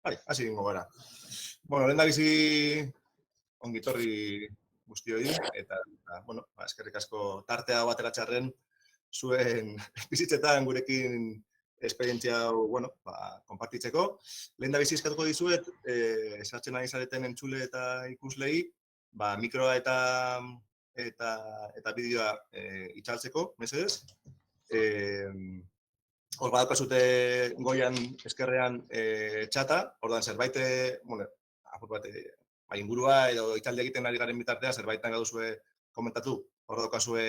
hasi egingo gara. Bueno, lehendabizi ongitorri guztioi, eta eskerrik asko tartea bateratxarren zuen bizitzetan gurekin esperientzia hau, konpartitzeko. Lehendabizi eskatuko dizuet, sartzen ari zareten entzule eta ikuslei, mikroa eta bideoa itzaltzeko, mesedez. Hor badaukazute goian eskerrean txata, ordan zerbait, apur bat, ingurua edo itzaldi egiten ari garen bitartean, zerbaitan gaduzue komentatu, hor daukazue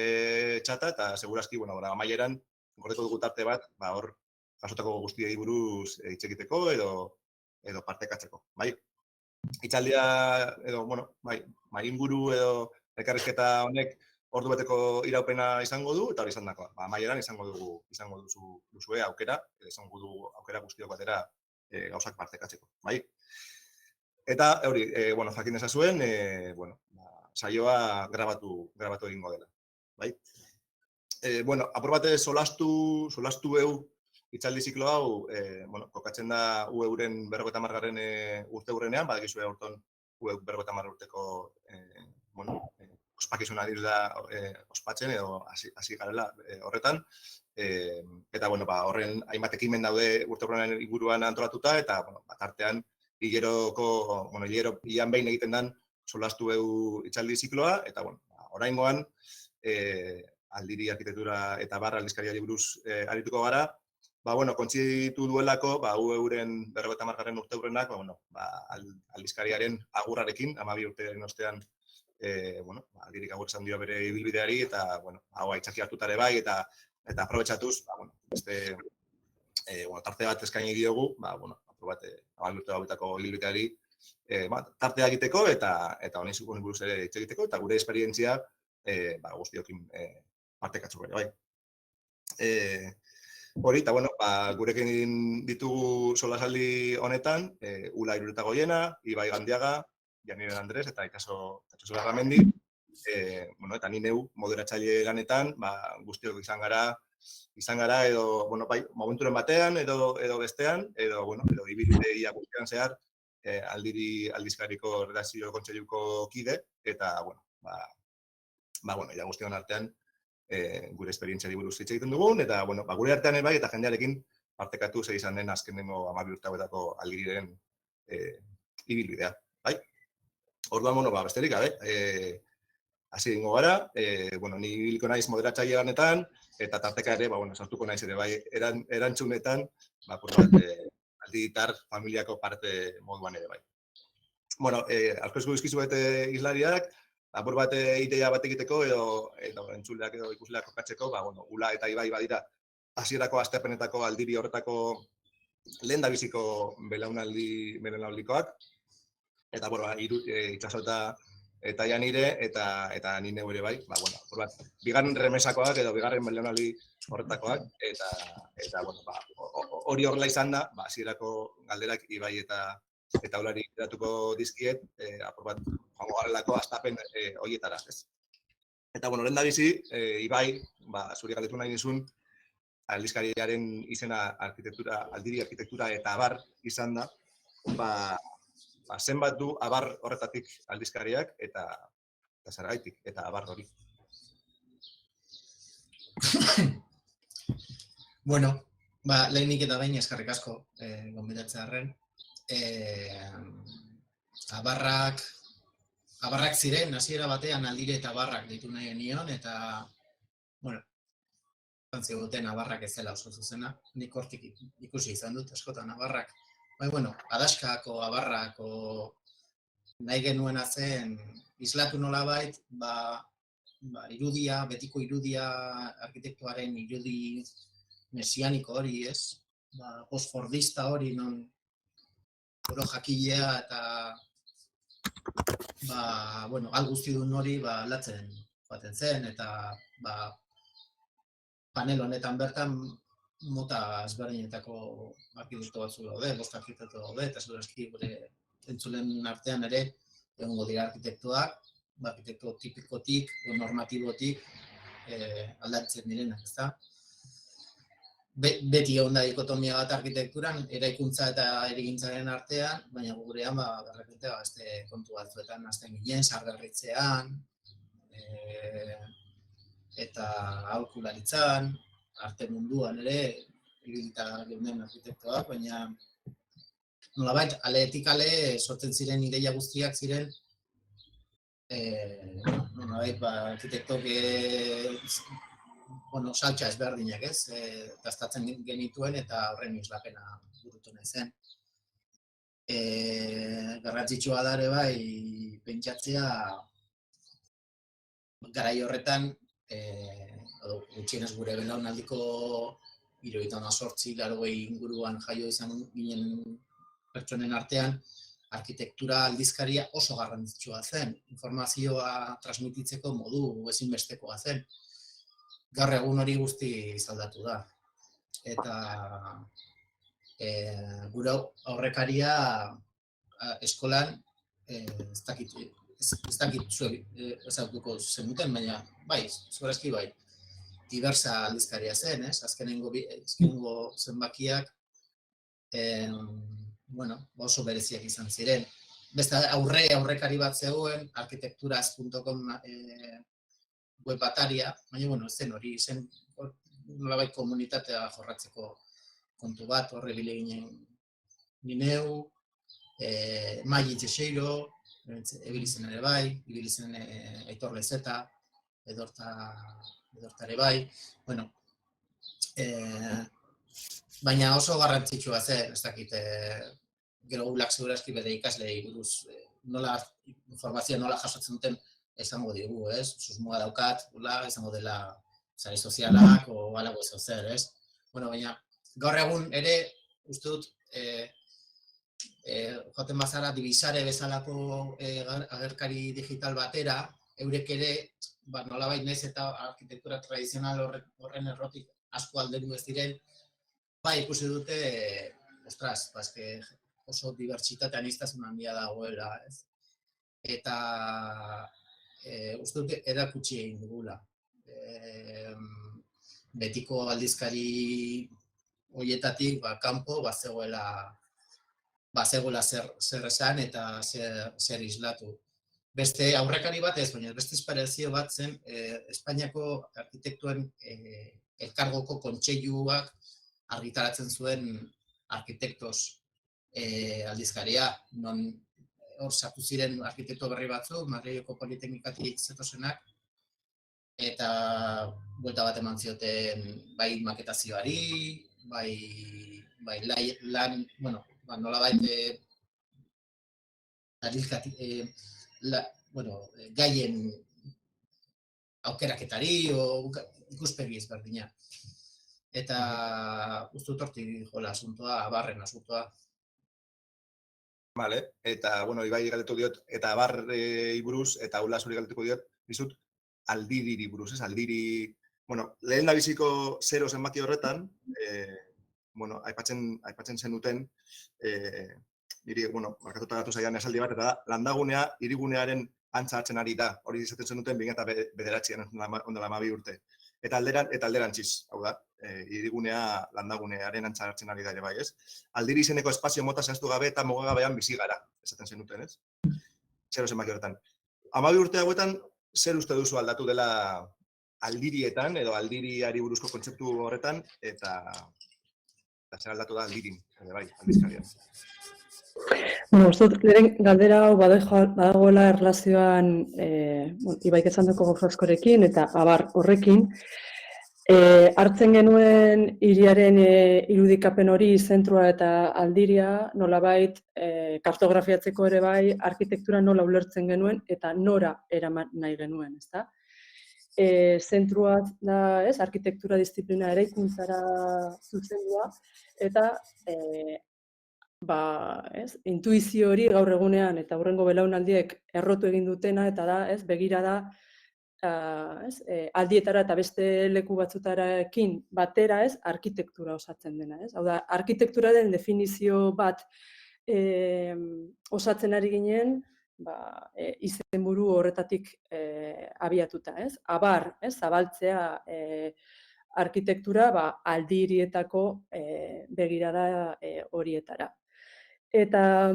txata, eta segurazki, amaieran, gordeko dugu tarte bat, hor jasotako guztiei buruz hitz egiteko edo partekatzeko, bai? Itzaldia edo, inguru edo elkarrizketa honek ordu beteko iraupena izango du, eta hori izan dakoa. Amaieran izango duzue aukera, izango du aukera guztiok batera gauzak partekatzeko, bai? Eta hori, jakin ezazuen, saioa grabatu egingo dela, bai? Apur batez solastu eu itzaldi ziklo hau, kokatzen da UEuren 50. Urte hurrenean, badakizue aurton UEuk 50 urteko ospakizuna direla ospatzen edo hasi garela horretan. Eta, horren hainbat ekimen daude urte hurrenean inguruan antolatuta, eta, tartean, hilero ian behin egiten den solastu eu itzaldi zikloa, eta, oraingoan, aldiri arkitektura eta barra aldizkariari buruz arituko gara, kontzitu duelako, UEuren 50. Urte hurrenak, aldizkariaren agurrarekin, 12 urtearen ostean, aldirik agur esan dio bere ibilbideari, eta, hau aitzaki hartutare bai, eta aprobetxatuz, tarte bat eskaini diogu, apur bat, 12 urte hauetako ibilbideari, tartea egiteko, eta honi buruz ere hitz egiteko, eta gure esperientzia guztiokin partekatzu bere, bai. Hori, eta, gurekin ditugu solasaldi honetan, Ula Iruretagoiena, Ibai Gandiaga, Janiren Andres eta Ikaso Larramendi, eta ni neu moderatzaile lanetan, guztiok izan gara edo, momenturen batean edo bestean, edo ibilbidea guztian zehar, aldizkariko redakzio kontseiluko kide, eta, guztion artean gure esperientziari buruz hitz egiten dugun, eta, gure artean bai, eta jendearekin partekatu zer izan den azkenengo 12 urte hauetako aldiriren ibilbidea, bai? Orduan, besterik gabe, hasi egingo gara, ni ibiliko naiz moderatzaile lanetan, eta tarteka ere, sartuko naiz ere bai, erantzunetan, alditar familiako parte moduan ere bai. Aurkezko dizkizuet hizlariak, apur bat ideia bat egiteko edo entzuleak edo ikusleak kokatzeko, Ula eta Ibai badira hasierako astepenetako aldiri horretako lehendabiziko belaunaldikoak, eta, Itxaso eta Janire, eta ni neu ere bai, bigarren remesakoak edo bigarren belaunaldi horretakoak, eta, hori horrela izan da, hasierako galderak Ibai eta Ulari eratuko dizkiet, apur bat, joango garelako astapen horietara, ez? Eta, lehendabizi, Ibai, zuri galdetu nahi nizun, aldizkariaren izena aldiri arkitektura eta abar izan da, zenbat du abar horretatik aldizkariak eta zergaitik, eta abar hori. Lehenik eta behin eskerrik asko gonbidatzearren. Abarrak ziren, hasiera batean aldire eta abarrak ditu nahi genion, eta, ziguten abarrak ez dela oso zuzena, nik hortik ikusi izan dut askotan abarrak. Adaskako abarrako nahi genuena zen islatu nolabait, irudia, betiko irudia, arkitektuaren irudi mesianiko hori, ez? Postfordista hori, non oro jakilea eta guztidun hori aldatzen joaten zen, eta panel honetan bertan mota ezberdinetako arkitekto batzu daude, 5 arkitekto daude, eta segurazki gure entzulen artean ere egongo dira arkitektoak, arkitekto tipikotik, normatibotik aldatzen direnak, ezta? beti egon da dikotomia bat arkitekturan, eraikuntza eta erigintzaren artean, baina gurean, berrepente, beste kontu batzuetan hasten ginen, sarberritzean, eta aholkularitzan, arte munduan ere, ibilita geunden arkitektoak, baina nolabait, aleetik ale sortzen ziren ideia guztiak ziren, nolabait, arkitektok saltsa ezberdinak, ez? Gastatzen genituen eta horren islapena burutu nahi zen. Garrantzitsua da ere bai, pentsatzea garai horretan, gutxienez gure belaunaldiko 78-80 inguruan jaio izan ginen pertsonen artean, arkitektura aldizkaria oso garrantzitsua zen. Informazioa transmititzeko modu ezinbestekoa zen. Gaur egun hori guzti aldatu da. Eta gure aurrekaria eskolan ez dakit zuek ezagutuko zenuten, baina bai, segurazki bai, diversa aldizkaria zen, ez? Azkenengo zenbakiak oso bereziak izan ziren. Beste aurrekari bat zegoen, arkitekturaz.com web ataria, baina ez zen hori, zen nolabait komunitatea jorratzeko kontu bat, horre bile ginen nineu, Magi Txeixeiro, ebilizen ere bai, ebilizen Aitor Lezeta, edorta ere bai, baina oso garrantzitsua zen, ez dakit, gero gulak segurazki bere ikaslei buruz, informazioa nola jasotzen duten esango digu, ez? Susmoa daukat, izango dela sare sozialak, o alago ez zer, ez? Baina gaur egun ere, uste dut, joaten bazara dibisare bezalako agerkari digital batera, eurek ere, nolabait naiz eta arkitektura tradizional horren errotik asko aldendu ez diren, ikusi dute, oso dibertsitatean aniztasun handia dagoela, ez? Eta uste dute erakutsi egin dugula. Betiko aldizkari horietatik, kanpo, bazegoela zer esan eta zer islatu. Beste aurrekari bat ez, baina beste inspirazio bat zen Espainiako arkitektuen elkargoko kontseiluak argitaratzen zuen arkitektos aldizkaria, non hor sartu ziren arkitekto berri batzuk, Madrileko Politeknikatik zetozenak, eta buelta bat eman zioten bai maketazioari, bai lan, nolabait gaien aukeraketari, ikuspegi ezberdina. Eta uste dut hortik jola asuntoa, abarren asuntoa. Vale, eta, Ibai galdetu diot, eta abarrei buruz, eta Aula zuri galdetuko diot, dizut, aldiriri buruz, ez? Aldiri, lehen da biziko zero zenbaki horretan, aipatzen zenuten, niri, markatuta gatu zaidan esaldi bat, eta landagunea, hirigunearen antza hartzen ari da, hori izaten zenuten 2009an, ondela 12 urte. Eta alderantziz, hau da, hirigunea landagunearen antza hartzen ari da ere bai, ez? Aldiri izeneko espazio mota zehaztu gabe eta mugagabean bizi gara, esaten zenuten, ez? Zero zenbaki horretan. 12 urte hauetan, zer uste duzu aldatu dela aldirietan, edo aldiriari buruzko kontzeptu horretan, eta zer aldatu da aldirin, bai, aldizkarian. Uste dut, galdera hau badagoela erlazioan Ibaik esan duko gauza askorekin eta abar horrekin. Hartzen genuen hiriaren irudikapen hori, zentrua eta aldiria, nolabait kartografiatzeko ere bai, arkitektura nola ulertzen genuen eta nora eraman nahi genuen, ezta? Zentrua da, arkitektura disiplina eraikuntzara zuzendua eta intuizio hori gaur egunean eta hurrengo belaunaldiek errotu egin dutena eta da, begirada aldietara eta beste leku batzutararekin batera, arkitektura osatzen dena, Hau da, arkitekturaren definizio bat osatzen ari ginen, izenburu horretatik abiatuta, Abar, zabaltzea arkitektura aldirietako begirada horietara. Eta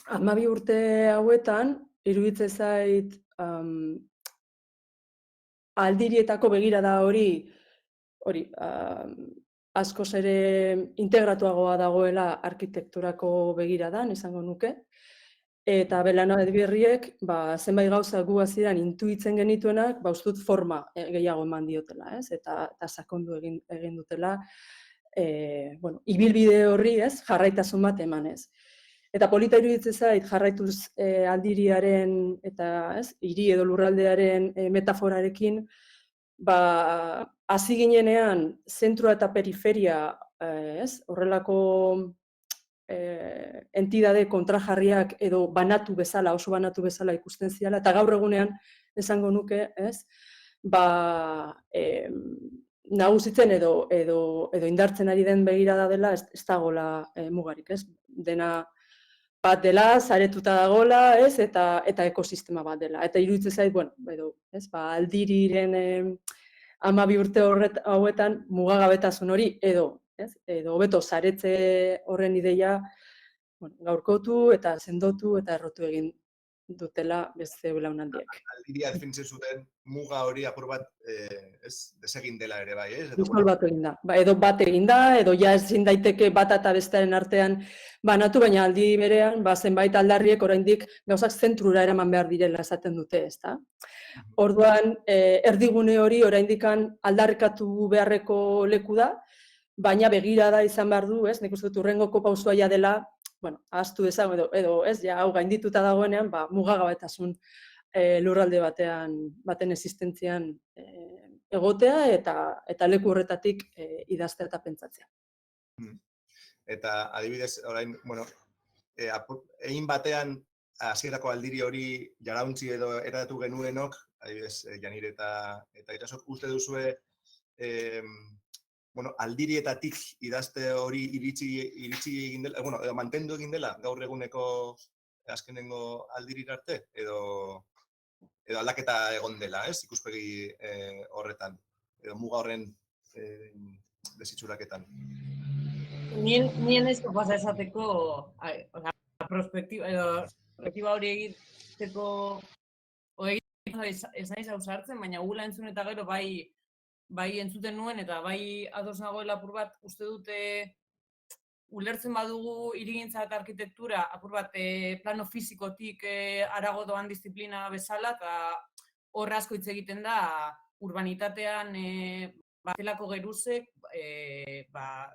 12 urte hauetan, iruditzen zait aldirietako begirada hori askoz ere integratuagoa dagoela arkitekturako begiradan, esango nuke. Eta belaunaldi berriek, zenbait gauza gu hasieran intuitzen genituenak, uste dut forma gehiago eman diotela, ez? Eta sakondu egin dutela, ibilbide horri, ez? Jarraitasun bat emanez. Eta polita iruditzen zait jarraituz aldiriaren eta, ez? Hiri edo lurraldearen metaforarekin, hasi ginenean zentroa eta periferia, ez? Horrelako entidade kontrajarriak edo banatu bezala, oso banatu bezala ikusten ziala, eta gaur egunean esango nuke, ez? Nagusitzen edo indartzen ari den begirada dela ez dagoela mugarik, ez? Dena bat dela, saretuta dagoela, ez? Eta ekosistema bat dela. Eta iruditzen zait, edo, ez? Aldiriren 12 urte hauetan mugagabetasun hori edo hobeto saretze horren ideia gaurkotu eta sendotu eta errotu egin dutela beste belaunaldiek. Aldiria definitzen zuten muga hori apur bat desegin dela ere bai, ez? Diskol bat egin da. Edo bat egin da, edo ja ezin daiteke bat eta bestearen artean banatu, baina aldi berean, zenbait aldarriek oraindik gauzak zentrura eraman behar direla esaten dute, ezta? Orduan, erdigune hori oraindikan aldarrikatu beharreko leku da, baina begirada izan behar du, ez? Nik uste dut hurrengoko pausua ja dela, ahaztu dezago edo ez, ja hau gaindituta dagoenean, mugagabetasun lurralde baten existentzian egotea eta leku horretatik idaztea eta pentsatzea. Eta adibidez, orain, egin batean hasierako aldiri hori jarauntzi edo eradatu genuenok, adibidez, Janire eta Itasok, uste duzue aldirietatik idazte hori iritsi egin dela, edo mantendu egin dela gaur eguneko azkenengo aldirir arte, edo aldaketa egon dela, ez, ikuspegi horretan, edo muga horren desitxuraketan. Nien ez pasa esateko, perspektiba hori egiteko, ez naiz ausartzen, baina gula entzun eta gero bai entzuten nuen eta bai ados nagoela apur bat uste dute ulertzen badugu hirigintza eta arkitektura apur bat plano fisikotik harago doan disiplina bezala eta hor asko hitz egiten da urbanitatean batelako geruzek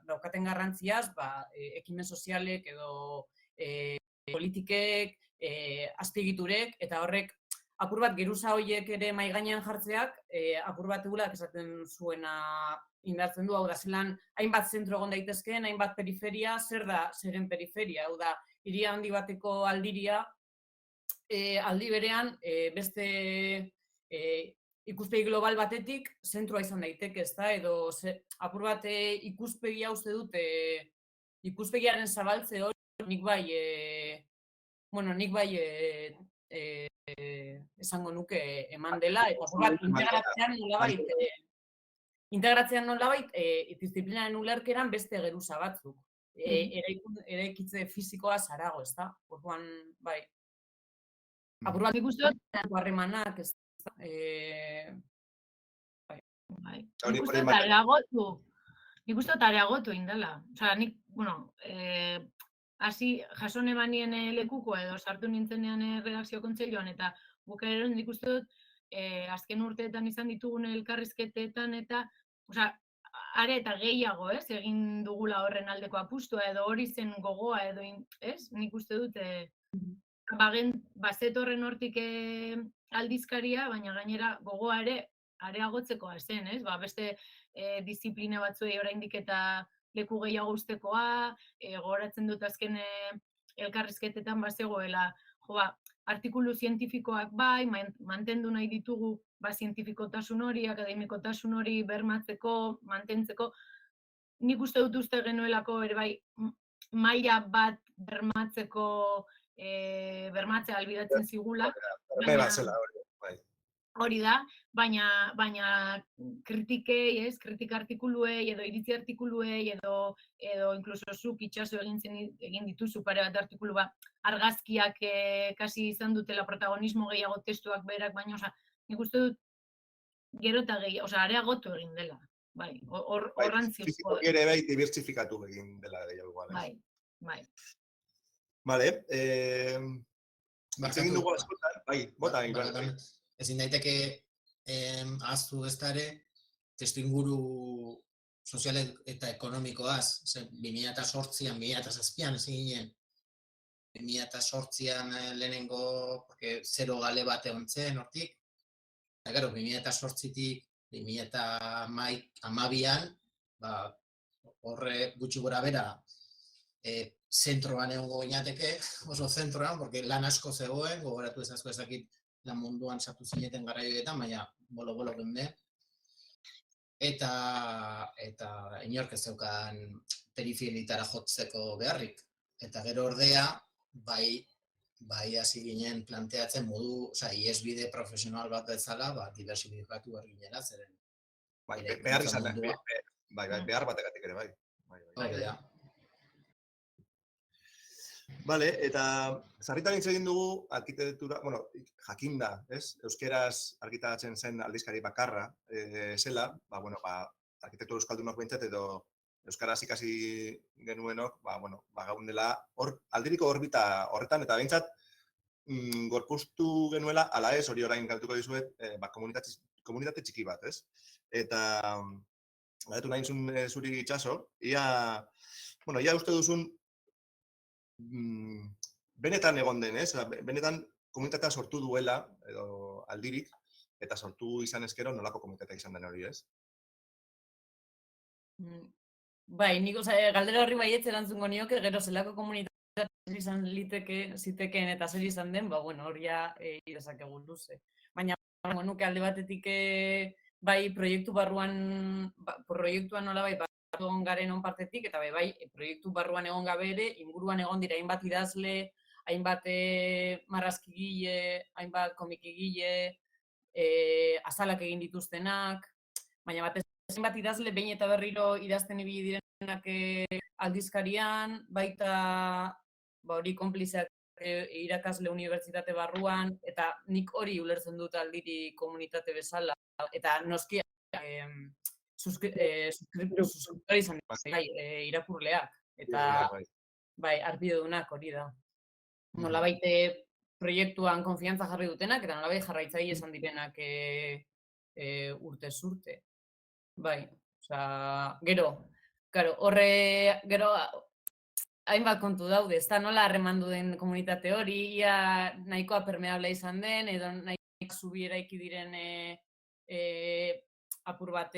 daukaten garrantziaz, ekimen sozialek edo politikek, azpiegiturek eta horrek apur bat geruza horiek ere mahai gainean jartzeak, apur bat egulak esaten zuena indartzen du, hau da, zelan hainbat zentro egon daitezkeen, hainbat periferia, zer da zeren periferia, hau da, hiri handi bateko aldiria, aldi berean, beste ikuspegi global batetik zentroa izan daiteke, ezta, edo apur bat ikuspegia uste dute, ikuspegiaren zabaltze hori, nik bai esango nuke eman dela, eta integratzean nolabait disiplinaren ulerkeran beste geruza batzuk. Eraikitze fisikoa zarago, ez da? Orduan, bai. Apur bat ikusten harremanak, ez da? Nik uste areagotu indela. Osea, nik, hasi jaso nebanien lekuko edo sartu nintzenean redakzio kontseiluan eta bukaeran nik uste dut azken urteetan izan ditugun elkarrizketetan eta are eta gehiago, ez, egin dugula horren aldeko apustua edo hori zen gogoa edo, ez, nik uste dut bazetorren hortik aldizkaria, baina gainera gogoa ere areagotzekoa zen, ez, beste disiplina batzuei oraindik eta leku gehiago ustekoa, gogoratzen dut azken elkarrizketetan bazegoela, artikulu zientifikoak bai, mantendu nahi ditugu zientifikotasun hori, akademikotasun hori bermatzeko, mantentzeko. Nik uste dut uste genuelako ere bai maila bat bermatzea albiratzen zigula. hori da, baina kritikei, ez, kritika artikuluei edo iritzi artikuluei edo inkluso zuk itxaso egin dituzu pare bat artikulu argazkiak kasi izan dutela protagonismo gehiago testuak berak, baina, nik uste dut gero eta gehiago, areagotu egin dela. Bai, horrantzi. Fizikoki ere bai, dibertsifikatu egin dela gehiago. Bai. Vale, egin dugu askotan, bai, bota. Ezin daiteke ahaztu ez da ere, testu inguru sozial eta ekonomikoaz, 2008an, 2007an ezin ginen, 2008an lehenengo, zero gale bat egon zen hortik, eta gero, 2008tik 2012an, horre gutxi gora bera, zentroan egongo ginateke, oso zentroan, porque lan asko zegoen, gogoratu ezakit lan munduan sartu zineten garaioetan, baina bolo-bolo geunden. Eta inork ez zeukan periferietara jotzeko beharrik. Eta gero ordea, bai hasi ginen planteatzen modu, ihesbide profesional bat bezala, diversifikatu behar ginela, zeren. Behar izan da, behar bategatik ere, bai. Vale, eta sarritan hitz egin dugu arkitektura, jakinda, ez? Euskeraz argitaratzen zen aldizkari bakarra zela, arkitektura euskaldunok behintzat edo euskaraz ikasi genuenok, gaundela aldiriko orbita horretan, eta behintzat gorpuztu genuela, ala ez, hori orain galtuko dizuet, komunitate txiki bat, ez? Eta, galetu nahi zuri itxaso, ia uste duzun benetan egon den, ez? Benetan komunitatea sortu duela, edo aldirik, eta sortu izan ezkero nolako komunitatea izan den hori, ez? Bai, nik galdera horri baietz erantzungo nioke, gero zelako komunitatea izan zitekeen eta zer izan den, hori idazakegu luze. Baina, nuke alde batetik bai proiektu proiektuan nola bai egon garen onpartetik, eta bai proiektu barruan egon gabe ere, inguruan egon dira hainbat idazle, hainbat marrazkigile, hainbat komikigile, azalak egin dituztenak, baina batez hainbat idazle behin eta berriro idazten ibili direnak aldizkarian, baita hori konplizeak irakasle unibertsitate barruan, eta nik hori ulertzen dut aldiri komunitate bezala, eta noski suskriptori izan irakurleak, eta arpidedunak hori da. Nolabait proiektuan konfiantza jarri dutenak, eta nolabait jarraitzaile esan direnak urtez urte. Bai, gero, hainbat kontu daude, ez da nola harremandu den komunitate hori, ia nahikoa permeable izan den, edo nahikoa zubi eraiki diren apur bat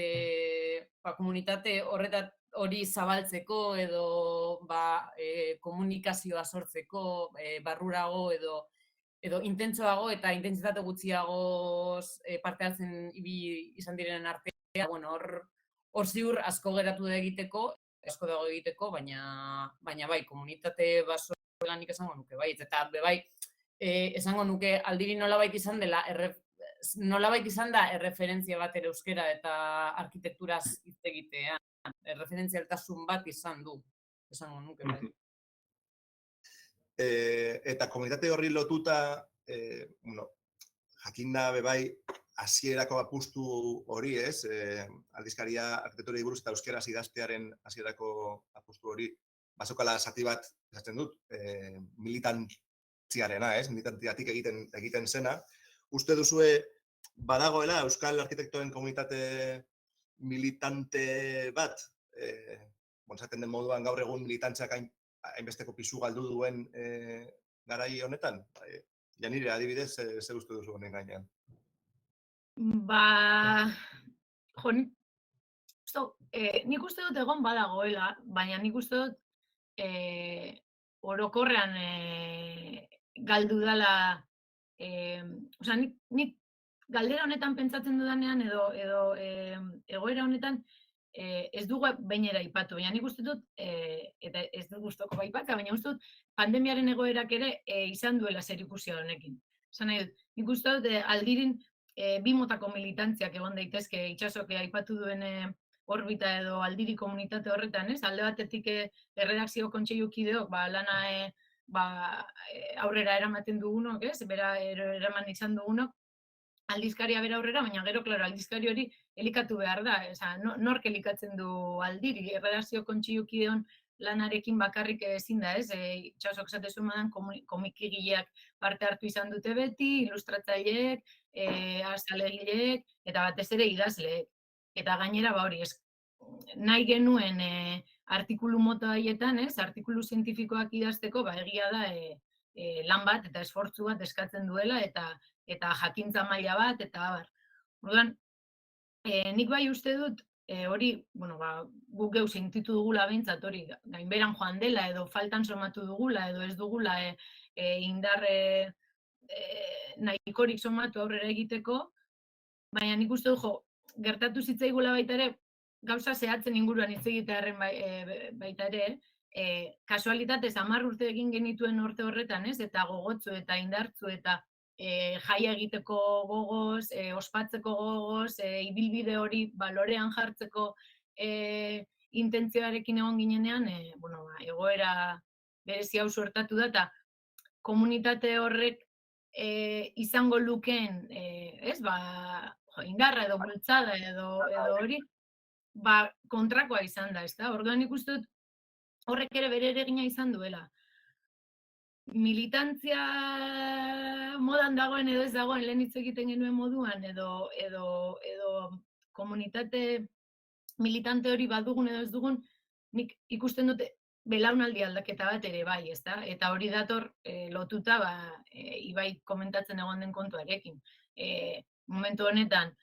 komunitate hori zabaltzeko edo komunikazioa sortzeko barrurago edo intentsoago eta intentsitate gutxiago parte hartzen izan direnen artean, hor ziur asko geratu da egiteko, asko dago egiteko, baina bai, komunitate baso lanik esango nuke, bai, eta bai, esango nuke aldiri nolabait izan dela, nolabait izan da erreferentzia bat ere euskera eta arkitekturaz hitz egitean. Erreferentzialtasun bat izan du, esango nuke. Eta komunitate horri lotuta, jakinda bebai hasierako apustu hori, ez? Aldizkaria arkitekturari buruz eta euskeraz idaztearen hasierako apustu hori, bazokala zati bat, esaten dut, militantziarena, ez? Militantziatik egiten zena. Uste duzue badagoela euskal arkitektoen komunitate militante bat, esaten den moduan gaur egun militantziak hainbesteko pisu galdu duen garai honetan? Janire, adibidez, zer uste duzu honen gainean? Nik uste dut egon badagoela, baina nik uste dut orokorrean galdu dela, nik galdera honetan pentsatzen dudanean edo egoera honetan ez dugu bainera aipatu, baina nik uste dut, eta ez dut gustoko baipatza, baina uste dut pandemiaren egoerak ere izan duela zer ikusia honekin. Nik uste dut aldirin bi motako militantziak egon daitezke, Itsasok aipatu duen orbita edo aldiri komunitate horretan, ez? Alde batetik erredakzio kontseilukideok lana aurrera eramaten dugunok, ez? Bera eraman izan dugunok, aldizkaria bera aurrera, baina gero, klaro, aldizkari hori elikatu behar da. Nork elikatzen du aldiri? Erredakzio kontseilukideon lanarekin bakarrik ezin da, ez? Itsasok esatezu modan komikigileak parte hartu izan dute beti, ilustratzaileek, azalegileek, eta batez ere idazleek. Eta gainera, hori, nahi genuen artikulu mota haietan, ez? Artikulu zientifikoak idazteko, egia da lan bat eta esfortzu bat eskatzen duela, eta jakintza maila bat, eta abar. Orduan, nik bai uste dut, hori, guk geu sentitu dugula behintzat, hori gainberan joan dela, edo faltan somatu dugula, edo ez dugula indar nahikorik somatu aurrera egiteko, baina nik uste dut, gertatu zitzaigula baita ere, gauza zehatzen inguruan hitz egitearren baita ere, kasualitatez 10 urte egin genituen urte horretan, ez? Eta gogotzu eta indartzu eta jaia egiteko gogoz, ospatzeko gogoz, ibilbide hori balorean jartzeko intentzioarekin egon ginenean, egoera berezi hau suertatu da, eta komunitate horrek izango lukeen, indarra edo bultzada edo hori, kontrakoa izan da, ezta? Orduan nik uste dut horrek ere bere eragina izan duela. Militantzia modan dagoen edo ez dagoen lehen hitz egiten genuen moduan, edo komunitate militante hori badugun edo ez dugun, nik ikusten dute belaunaldi aldaketa bat ere bai, ezta? Eta hori dator lotuta Ibai komentatzen egon den kontuarekin. Momentu honetan,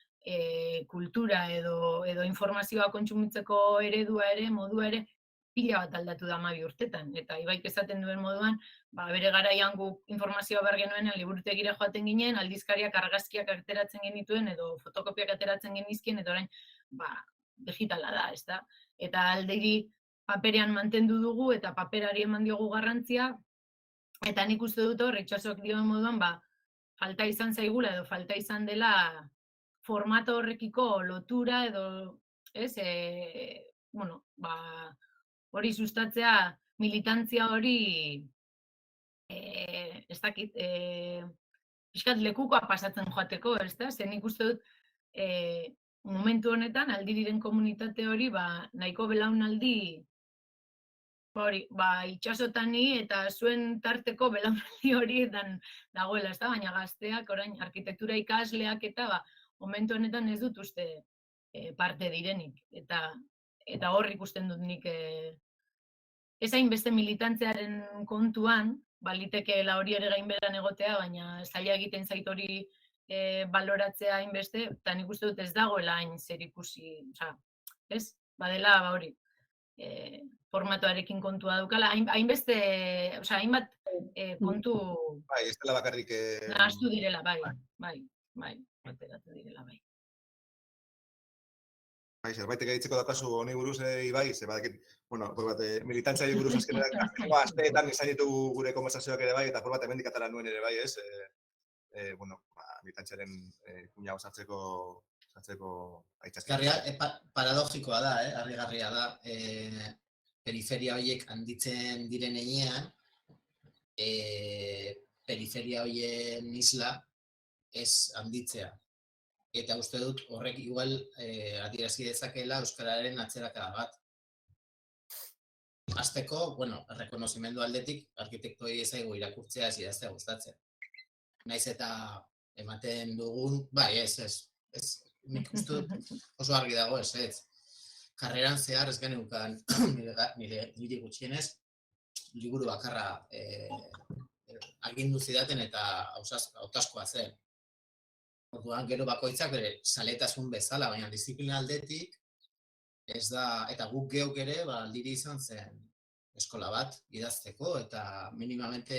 kultura edo informazioa kontsumitzeko eredua ere, modua ere, pila bat aldatu da 12 urtetan. Eta Ibaik esaten duen moduan, bere garaian guk informazioa behar genuenean liburutegira joaten ginen, aldizkariak argazkiak ateratzen genituen, edo fotokopiak ateratzen genizkien, eta orain, digitala da, ezta? Eta alderi paperean mantendu dugu, eta paperari eman diogu garrantzia, eta nik uste dut hor, Itsasok dioen moduan, falta izan zaigula, edo falta izan dela formato horrekiko lotura, edo, ez, hori sustatzea, militantzia hori, ez dakit, pixkat lekukoa pasatzen joateko, ez da? Zer nik uste dut, momentu honetan, aldiriren komunitate hori, nahiko belaunaldi, Itsasotani eta zuen tarteko belaunaldi hori dagoela, ez da? Baina gazteak, orain, arkitektura ikasleak eta, momentu honetan ez dut uste parte direnik. Eta hor ikusten dut nik ez hainbeste militantzearen kontuan, balitekeela hori ere gainberan egotea, baina zaila egiten zait hori baloratzea hainbeste, eta nik uste dut ez dagoela hain zer ikusi, ez? Badela, hori, formatoarekin kontua daukala, hainbeste, hainbat kontu Ez dela bakarrik... nahastu direla, bateratu direla, Zerbait egaitzeko daukazu honi buruz, Ibai, militantzia buruz azkeneko asteetan izan ditugu gure konversazioak ere bai, eta bat hemendik atera nuen ere bai, ez? Militantziaren kuña osatzeko aitzazkia. Paradogikoa da, harrigarria da, periferia horiek handitzen diren heinean, periferia horien isla ez handitzea. Eta uste dut horrek igual adierazi dezakeela euskararen atzerakada bat. Hasteko, errekonozimendu aldetik, arkitektuei ez zaigu irakurtzea ez idaztea gustatzen. Naiz eta ematen dugun, ez. Nik uste dut oso argi dago ez. Karreran zehar ez geneukan nire gutxienez, liburu bakarra agindu zidaten eta hautazkoa zen. Orduan, gero bakoitzak bere zaletasun bezala, baina disiplina aldetik ez da, eta guk geuk ere aldiri izan zen eskola bat idazteko, eta minimamente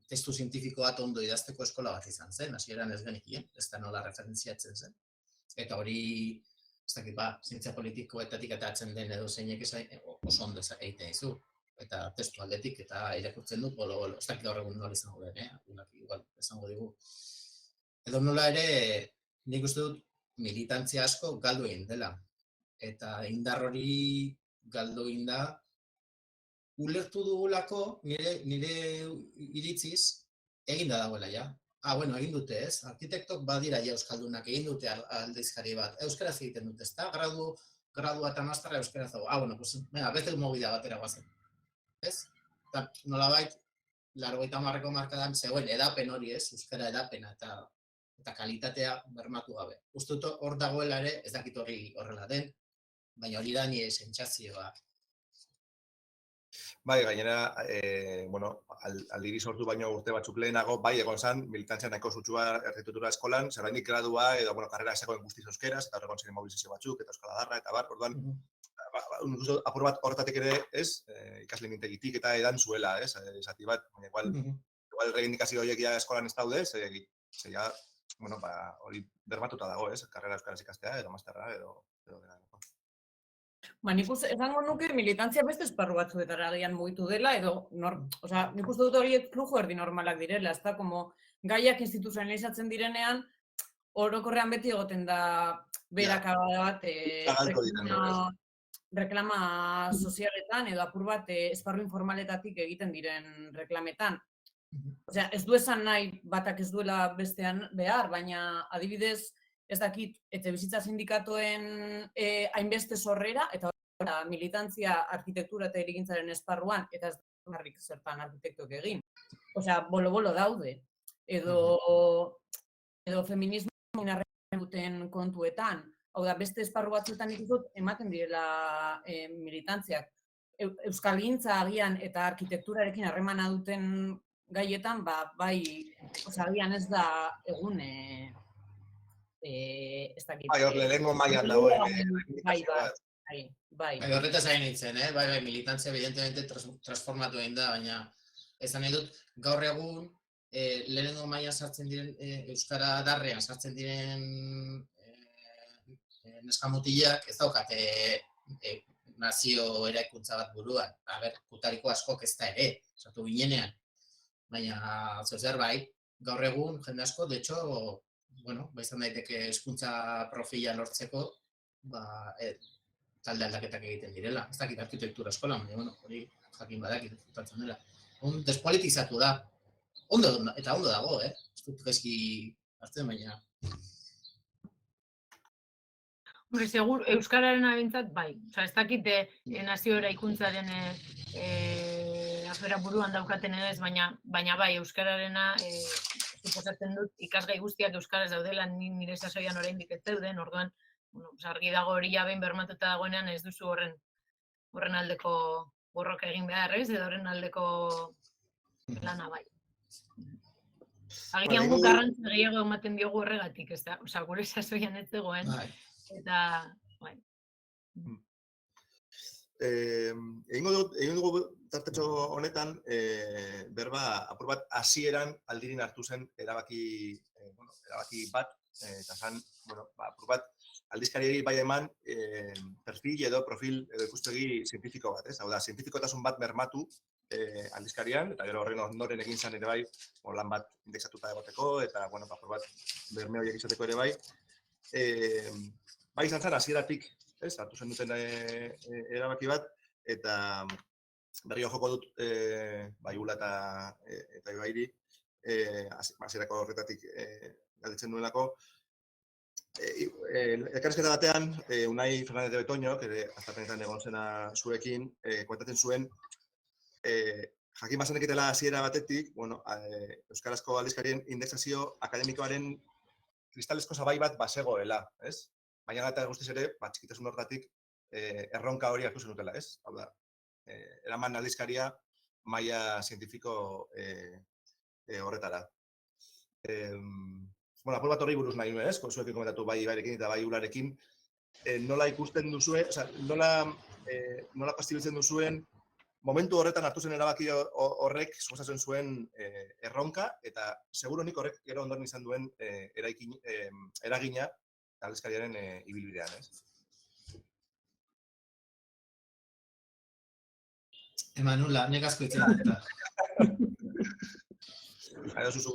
testu zientifiko bat ondo idazteko eskola bat izan zen, hasieran ez genekien, ez da nola referentziatzen zen. Eta hori, ez dakit zientzia politikoetatik atatzen den edo zeinek oso ondo egiten dizu. Eta testu aldetik eta irakurtzen du, ez dakit gaur egun nola izango den, igual izango digu. Edo nola ere, nik uste dut militantzia asko galdu egin dela. Eta indar hori galdu egin da, ulertu dugulako, nire iritziz, eginda dagoela ja. Bueno, egin dute ez, arkitektok badira ja euskaldunak, egin dute aldizkari bat. Euskaraz egiten dute, ezta? Gradua eta masterra euskaraz dago. Bueno, pues, beste movida batera guazen. Ez? Eta nolabait, 80ko markadan zegoen edapen hori ez, euskara edapena eta kalitatea bermatu gabe. Uste dut hor dagoela ere, ez dakit hori horrela den, baina hori da nire sentsazioa. Bai, gainera, aldiri sortu baino urte batzuk lehenago, bai egon zen, militantzia nahiko sutsua arkitektura eskolan, zerrainik gradua edo, karrera esakoen guztiz euskeraz, eta horregon ziren mobilizazio batzuk, eta euskal adarra, eta orduan, apur bat horretatik ere, ez, ikasle mintegitik eta edan zuela, ez, esati bat, igual reivindikazio horiek ja eskolan ez daude, ja, hori bermatuta dago, ez, karrera euskaraz ikastea, edo masterra, edo nik esango nuke militantzia beste esparru batzuetara agian mugitu dela, edo, nik uste dut horiek flujo erdi normalak direla, ez da, gaiak instituzionalizatzen direnean, orokorrean beti egoten da berakada bat, reklama sozialetan, edo apur bat esparru informaletatik egiten diren reklametan. Osea, ez du esan nahi batak ez duela bestean behar, baina adibidez, ez dakit, etxebizitza sindikatoen hainbeste sorrera, eta militantzia arkitektura eta hirigintzaren esparruan, eta ez darrik zertan arkitektok egin. Osea, bolo-bolo daude. Edo feminismo inarrean duten kontuetan. Hau da, beste esparru batzuetan ikutut, ematen direla militantziak. Euskalgintza agian eta arkitekturarekin harremana duten gaietan, bai, agian ez da egun ez dakit. Bai, hor lehenengo mailan dagoen. Bai. Horretaz hain nintzen, bai, militantzia evidentemente transformatu egin da, baina esan nahi dut, gaur egun lehenengo mailan sartzen diren, euskara darrean sartzen diren neskamutilak ez daukate nazio eraikuntza bat buruan. Kutariko askok ez da ere, sartu ginenean. Baina, bai, gaur egun jende asko, de hecho, izan daiteke hezkuntza profila lortzeko, talde aldaketak egiten direla. Ez dakit arkitektura eskolan, baina, hori jakin badakit ezkutatzen dela. Despolitizatu da. Eta ondo dago, ez dut gaizki hartzen, baina. Hombre, segur, euskararen abentzat, bai. Osa, ez dakit nazio eraikuntzaren afera buruan daukaten ez, baina bai, euskararena suposatzen dut ikasgai guztiak euskaraz daudela, nire sasoian oraindik ez zeuden, orduan, argi dago hori jabein bermatuta dagoenean ez duzu horren aldeko borroka egin behar, ez, edo horren aldeko lana bai. Agian guk garrantzia gehiago ematen diogu horregatik, ez da, oza, gure sasoian ez zegoen, eta, bai. Egin dugu tartetxo honetan, berba, apur bat, hasieran aldirin hartu zen erabaki bat, eta zan, apur bat, aldizkariari bai eman perfil edo profil edo ikustegi zientifiko bat, ez? Hau da, zientifikotasun bat bermatu aldizkarian, eta gero horren ondoren egin zen ere bai, lan bat indexatuta egoteko, eta, apur bat, berme horiek izateko ere bai. Bai izan zen, hasieratik, hartu zen duten erabaki bat, eta berriro joko dut Baiula eta Ibairi, hasierako horretatik galdetzen duelako. Elkarrizketa batean, Unai Fernández de Betoño, aztarpenetan egon zena zuekin, kontatzen zuen, jakin bazenekitela hasiera batetik, euskarazko aldizkarien indexazio akademikoaren kristalezko zabai bat bazegoela, ez? Baina eta guztiz ere, txikitasun horretatik erronka hori hartu zenutela, ez? Hau da, eraman aldizkaria maila zientifiko horretara. Apur bat horri buruz nahi nuen, ez? Zuekin komentatu bai Ibairekin eta bai Ularekin, nola ikusten duzue, nola pastibiltzen duzuen, momentu horretan hartu zen erabaki horrek suposatzen zuen erronka, eta seguro nik horrek gero ondoren izan duen eragina aldizkariaren ibilbidean, ez? Emanula, nek asko itzen dut.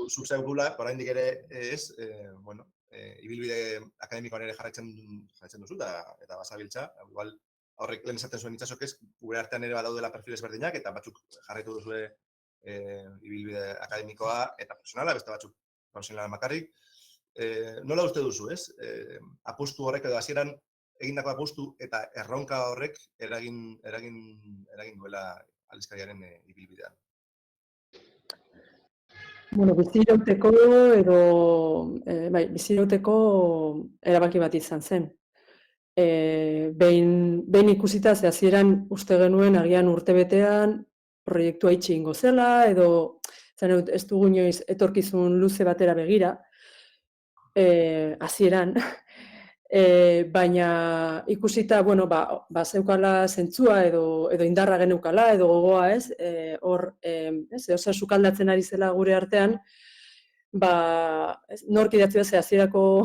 zuk zeugula, oraindik ere ez, ibilbide akademikoan ere jarraitzen duzu eta bazabiltza, igual horrek lehen esaten zuen Itsasok ez, gure artean ere badaudela perfil ezberdinak eta batzuk jarraitu duzue ibilbide akademikoa eta profesionala, beste batzuk profesionala bakarrik. Nola uste duzu, ez? Apustu horrek edo hasieran egindako apustu eta erronka horrek eragin duela aldizkariaren ibilbidean. Bueno, bizirauteko erabaki bat izan zen. Behin ikusita, ze hasieran uste genuen agian urtebetean proiektua itxi egingo zela, edo ez dugu inoiz etorkizun luze batera begira, hasieran. Baina ikusita, zeukala zentzua edo indarra geneukala, edo gogoa, ez? Hor, zer sukaldatzen ari zela gure artean, nork idatzi bez, hasierako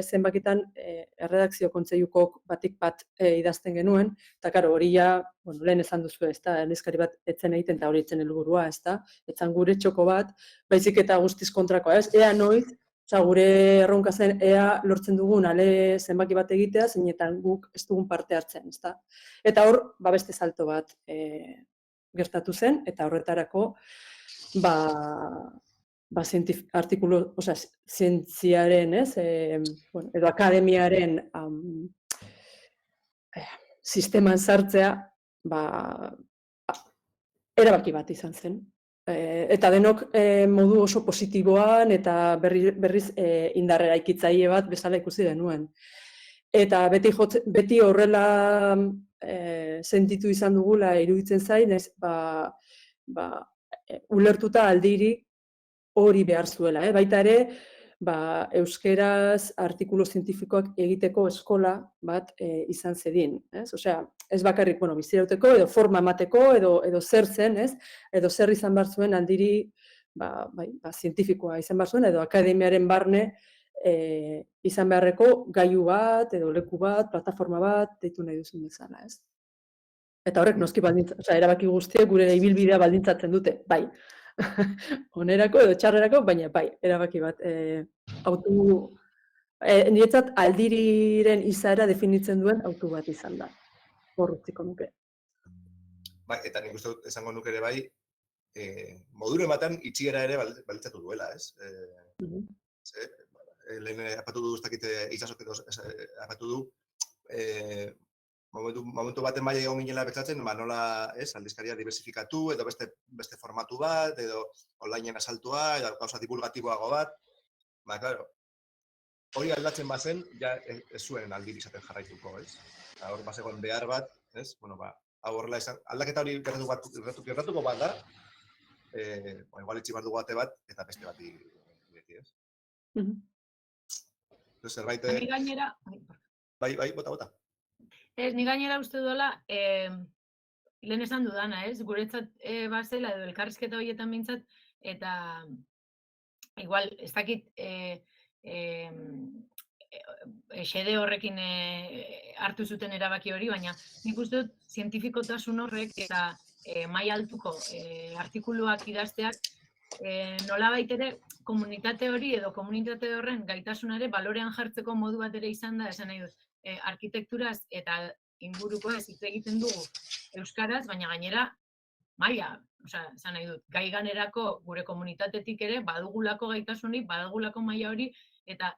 zenbakitan erredakzio kontseiluko batik bat idazten genuen, eta karo, hori ja, lehen esan duzu, ez da, aldizkari bat etzen egiten, eta hori etzen helburua, ez da, etzan gure txoko bat, baizik eta guztiz kontrakoa, ez? Ea noiz, gure erronka zen ea lortzen dugun ale zenbaki bat egitea, zeinetan guk ez dugun parte hartzen, ezta? Eta hor, beste salto bat gertatu zen, eta horretarako, zientziaren, edo akademiaren sisteman sartzea, erabaki bat izan zen. Eta denok modu oso positiboan eta berriz indarrera ikitzaile bat bezala ikusi denuen. Eta beti horrela sentitu izan dugula iruditzen zain, ulertuta aldiri hori behar zuela. Baita ere, euskeraz artikulu zientifikoak egiteko eskola bat izan zedin. Osea, ez bakarrik, bizirauteko, edo forma emateko, edo zer zen, edo zer izan behar zuen aldiri zientifikoa izan behar zuen, edo akademiaren barne izan beharreko gailu bat, edo leku bat, plataforma bat, deitu nahi duzun bezala, ez? Eta horrek noski erabaki guztiek gure ibilbidea baldintzatzen dute, bai. Onerako edo txarrerako, baina bai, erabaki bat. Niretzat aldiriren izaera definitzen duen autu bat izan da. Hor utziko nuke. Bai, eta nik uste dut esango nuke ere bai, moduro ematen itxiera ere balitzatu duela, ez? Lehen apatu du, ez dakite Itsasok apatu du, momentu baten bai egon ginela betzatzen, nola aldizkaria diversifikatu, edo beste formatu bat, edo onlineen asaltua, edo gauza divulgatiboago bat. Claro, hori aldatzen bazen, ja ez zuen aldiri izaten jarraituko, ez? Hor bazegoen behar bat, ez? Hau horrela izan, aldaketa hori gertatuko bat da, igual itxi behar dugu ate bat, eta beste bat ireki, ez? Zerbait... Ni gainera... Bai, bota. Ez, ni gainera uste duela, lehen esan dudana, ez? Guretzat bazela edo elkarrizketa horietan bintzat, eta igual, ez dakit xede horrekin hartu zuten erabaki hori, baina nik uste dut zientifikotasun horrek eta maila altuko artikuluak idazteak nolabait ere komunitate hori edo komunitate horren gaitasunare balorean jartzeko modu bat ere izan da, esan nahi dut. Arkitekturaz eta inguruko ez hitz egiten dugu euskaraz, baina gainera maila, esan nahi dut, gai ganerako gure komunitatetik ere badugulako gaitasunik, badugulako maila hori, eta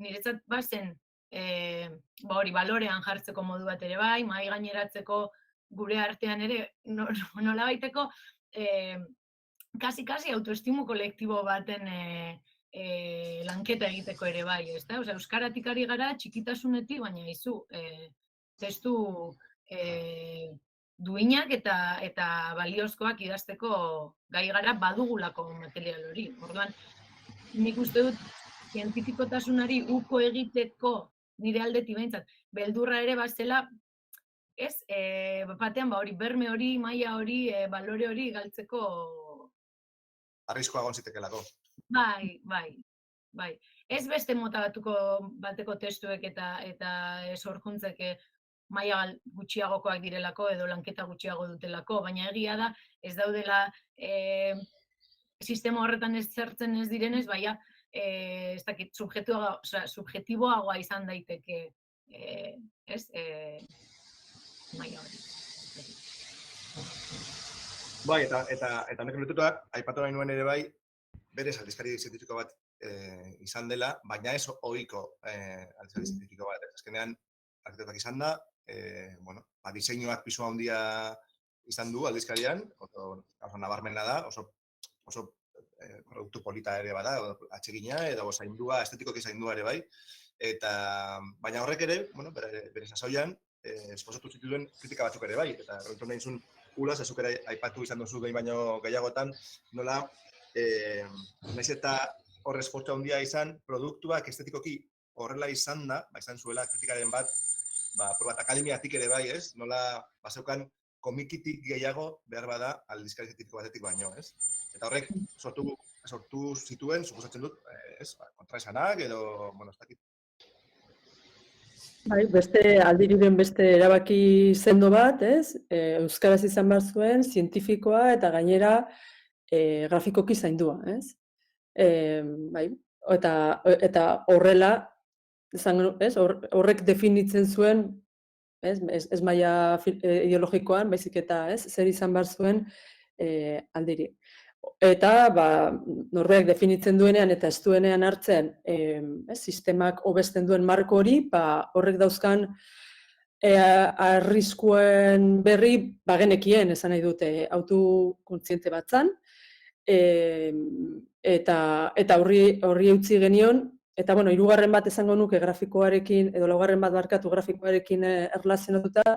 niretzat bazen hori balorean jartzeko modu bat ere bai, mahai gaineratzeko gure artean ere nolabaiteko kasi autoestimu kolektibo baten lanketa egiteko ere bai, ez da? Euskaratik ari gara txikitasunetik, baina izu, testu duinak eta baliozkoak idazteko gai gara badugulako material hori. Orduan, nik uste dut, zientifikotasunari uko egiteko nire aldetik behintzat, beldurra ere bazela, ez, batean hori, berme hori, maila hori, balore hori galtzeko... Arriskoa egon zitekelako. Bai. Ez beste mota bateko testuek eta sorkuntzek maila gutxiagokoak direlako edo lanketa gutxiago dutelako, baina egia da ez daudela sistema horretan ez sartzen ez direnez, baina ez dakit, subjektiboagoa izan daiteke, ez, maila hori. Bai, eta honekin lotuta, aipatu nahi nuen ere bai, berez aldizkari zientifiko bat izan dela, baina ez ohiko aldizkari zientifiko bat. Azkenean, arkitektuak izan da, diseinuak pisu handia izan du aldizkarian, oso nabarmena da, oso produktu polita ere bada, atsegina, edo zaindua, estetikoki zaindua ere bai, baina horrek ere, bere sasoian, esposatu zituen kritika batzuk ere bai, eta horretu nahi zuen Ulas, azuk ere aipatu izan duzu behin baino gehiagotan, nola, nahiz eta horre esfortza handia izan, produktuak estetikoki horrela izan da, izan zuela kritikaren bat, probat akademiatik ere bai, ez? Nola, bazeukan komikitik gehiago behar bada aldizkari zientifiko batetik baino, ez? Eta horrek sortu zituen, suposatzen dut, ez? Kontraesanak edo, ez dakit. Bai, aldiriren beste erabaki sendo bat, ez? Euskaraz izan behar zuen, zientifikoa eta gainera grafikoki zaindua, ez? Bai, eta horrela, horrek definitzen zuen, ez maila ideologikoan, baizik eta, ez? Zer izan behar zuen aldiri. Eta, norberak definitzen duenean eta ez duenean hartzen sistemak hobesten duen marko hori, horrek dauzkan arriskuen berri genekien, esan nahi dute, autokontziente bat zan, eta horri eutzi genion, eta, hirugarren bat esango nuke grafikoarekin, edo laugarren bat barkatu grafikoarekin erlazionatuta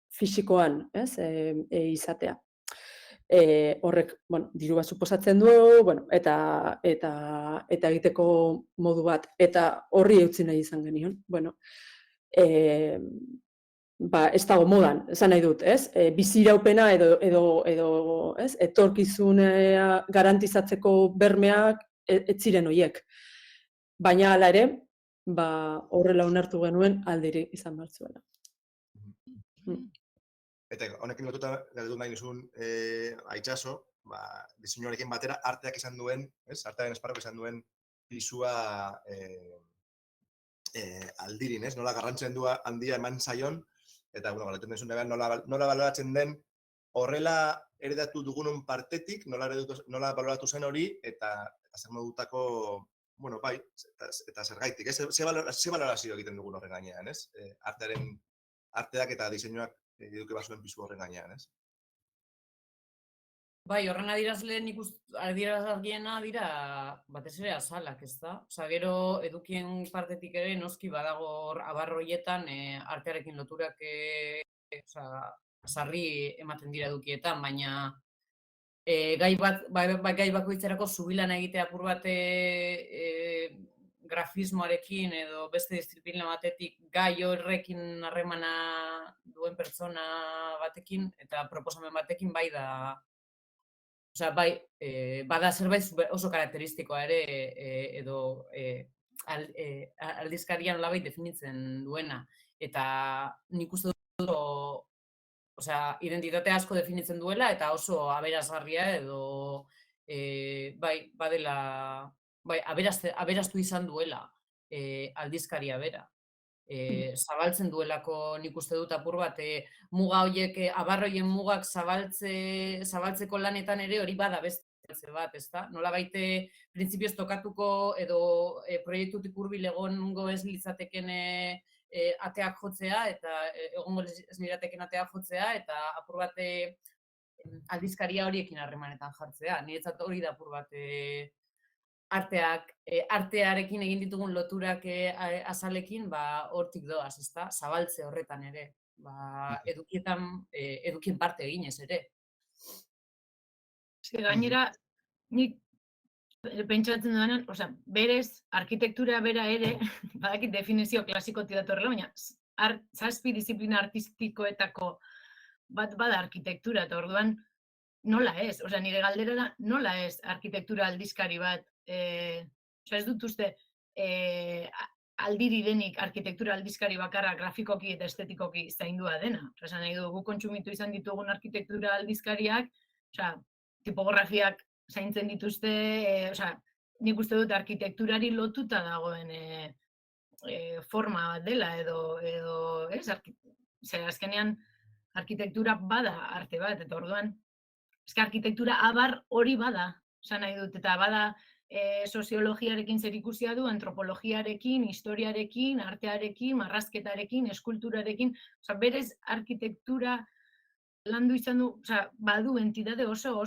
fisikoan, izatea. Horrek, diru bat suposatzen du, eta egiteko modu bat, eta horri eutzi nahi izan genion. Ez dago modan, esan nahi dut, ez? Biziraupena edo etorkizunea garantizatzeko bermeak ez ziren horiek. Baina hala ere, horrela onartu genuen aldiri izan behar zuela. Eta honekin lotuta galdetu nahi nizun Aitzaso, diseinuarekin batera arteak izan duen, artearen esparruk izan duen pisua aldirin, nola garrantzen du handia eman zaion, eta galdetu nizun nola baloratzen den horrela heredatu dugunun partetik, nola baloratu zen hori, eta zer modutako, bai, eta zergaitik, ze balorazio egiten dugun horren gainean, arteak eta diseinuak eduki bazuen pisu horren gainean, ez? Bai, horren adierazgarriena dira batez ere azalak, ez da? Gero edukien partetik ere noski badago abarroietan artearekin loturak sarri ematen dira edukietan, baina gai bakoitzerako zubilana egitea apur bat grafismoarekin edo beste disiplina batetik gai horrekin harremana duen pertsona batekin eta proposamen batekin bai da, bada zerbait oso karakteristikoa ere edo aldizkarian nolabait definitzen duena. Eta nik uste dut identitate asko definitzen duela eta oso aberasgarria edo badela aberastu izan duela aldizkaria bera. Zabaltzen duelako nik uste dut apur bat, muga horiek, abarroien mugak zabaltzeko lanetan ere hori bada beste bat, ezta? Nolabait printzipioz tokatuko edo proiektutik hurbil egongo ez litzateken ateak jotzea eta egongo ez lirateken ateak jotzea eta apur bat aldizkaria horiekin harremanetan jartzea. Niretzat hori da apur bat artearekin egin ditugun loturak azalekin, hortik doaz, ezta? Zabaltze horretan ere. Edukien parte eginez ere. Gainera, nik pentsatzen dudanen, berez, arkitektura bera ere, badakit definizio klasikotik datorrela, baina zazpi disiplina artistikoetako bat bada arkitektura, eta orduan nola ez? Nire galdera da, nola ez arkitektura aldizkari bat? Ez dut uste aldirirenik arkitektura aldizkari bakarra grafikoki eta estetikoki zaindua dena. Esan nahi dugu kontsumitu izan ditugun arkitektura aldizkariak, tipografiak zaintzen dituzte, osea, nik uste dut arkitekturari lotuta dagoen forma bat dela edo ez, azkenean arkitektura bada arte bat, eta orduan, eske arkitektura abar hori bada, esan nahi dut, eta bada soziologiarekin zerikusia du, antropologiarekin, historiarekin, artearekin, marrazketarekin, eskulturarekin, osea, berez arkitektura landu izan du, osea, badu entidade oso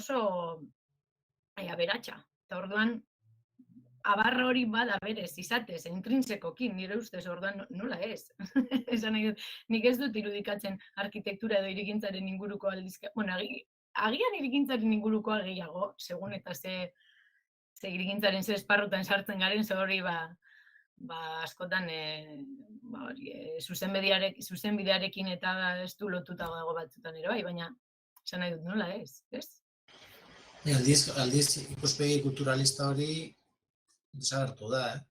aberatsa. Eta orduan, abarra hori bada berez, izatez, intrinsekokin, nire ustez, orduan nola ez. Esan nahi dut, nik ez dut irudikatzen arkitektura edo hirigintzaren inguruko aldizka, bueno, agian hirigintzaren ingurukoa gehiago, segun eta ze hirigintzaren ze esparrutan sartzen garen, ze hori askotan zuzenbidearekin eta ez du lotuta dago batzutan ere bai, baina esan nahi dut nola ez, ez? Aldiz ikuspegi kulturalista hori desagertu da,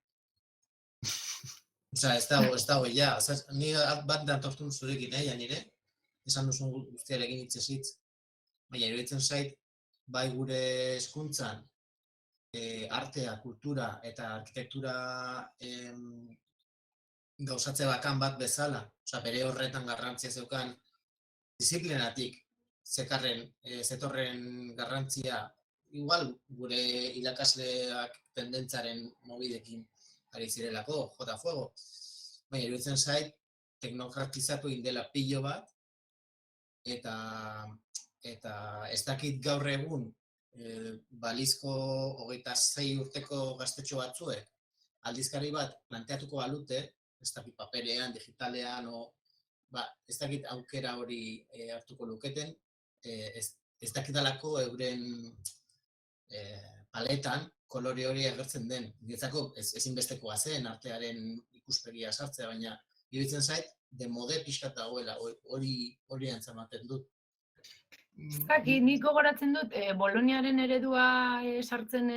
Osea, ez dago ja. Ni bat datortun zurekin, nire, esan duzun guztiarekin hitzez, baina iruditzen zait, bai gure hezkuntzan, artea, kultura eta arkitektura gauzatze bakan bat bezala, osea, bere horretan garrantzia zeukan disiplinatik zetorren garrantzia, igual gure irakasleak tendentzaren mobidekin ari zirelako, jota fuego. Baina iruditzen zait, teknokratizatu indela pilo bat, eta ez dakit gaur egun balizko 26 urteko gaztetxo batzuek aldizkari bat planteatuko balute, ez dakit paperean, digitalean, ez dakit aukera hori hartuko luketen, ez dakidalako euren paletan kolore hori agertzen den. Niretzako ezinbestekoa zen artearen ikuspegia sartzea, baina iruditzen zait, demode pixkat dagoela, hori antzematen dut. Nik gogoratzen dut, Boloniaren eredua sartzen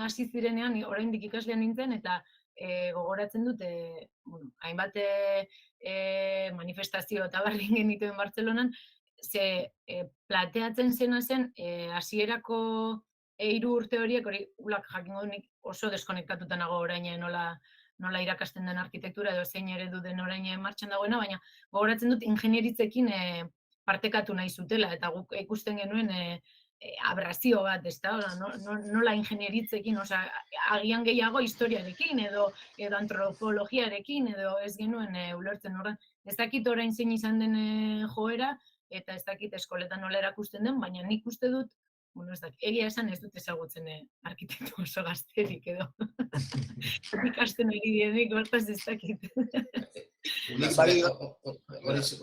hasi zirenean, oraindik ikaslean nintzen, eta gogoratzen dut, hainbat manifestazio eta bardin genituen Bartzelonan, ze plateatzen zena zen hasierako 3 urte horiek, hori ulak jakingo nik oso deskonektatuta nago orain nola irakasten den arkitektura edo zein eredu den orain martxan dagoena, baina gogoratzen dut ingenieritzekin partekatu nahi zutela, eta guk ikusten genuen abrazio bat, ezta? Nola ingenieritzekin, agian gehiago historiarekin edo antropologiarekin edo ez genuen ulertzen horren. Ez dakit orain zein izan den joera, eta ez dakit eskoletan nola erakusten den, baina nik uste dut, egia esan ez dut ezagutzen arkitektu oso gazterik edo. Ikasten ari dienik, hortaz ez dakit.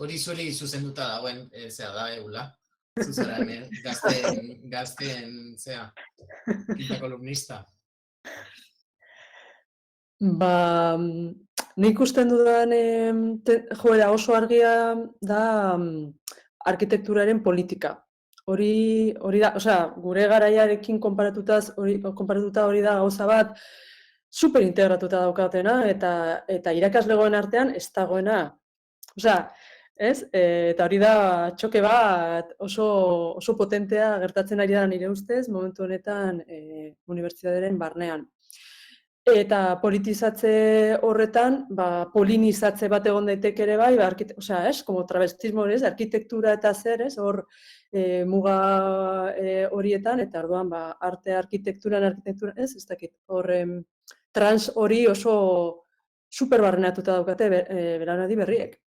Hori zuri zuzenduta dagoen, da, Eula? Zuzaren, gazteen, quinta kolumnista. Nik usten dudan joera oso argia da arkitekturaren politika. Hori da, gure garaiarekin konparatuta hori da gauza bat superintegratuta daukatena eta irakaslegoen artean ez dagoena. Eta hori da txoke bat oso potentea gertatzen ari da nire ustez momentu honetan unibertsitatearen barnean. Eta politizatze horretan, polinizatze bat egon daiteke ere bai, como travestismo, arkitektura eta zer, hor muga horietan, eta orduan arte arkitekturan, ez dakit, hor trans hori oso superbarrenatuta daukate belaunaldi berriek.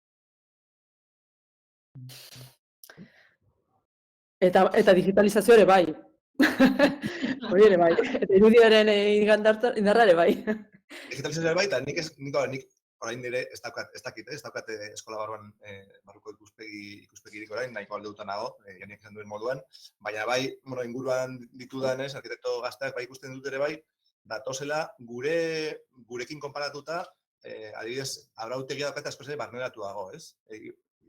Eta digitalizazio ere bai. Hori ere bai, eta irudiaren indarra ere bai. Digitalizazio ere bai, eta nik orain nire ez dakit eskola barruan barruko ikuspegirik orain, nahiko alde dutan nago, janiak izan duen moduan, baina bai, inguruan ditudanez, arkitekto gazteak bai ikusten dut ere bai, datozela gurekin konparatuta, adibidez, abrautegia daukata askoz ere barneratu dago, ez?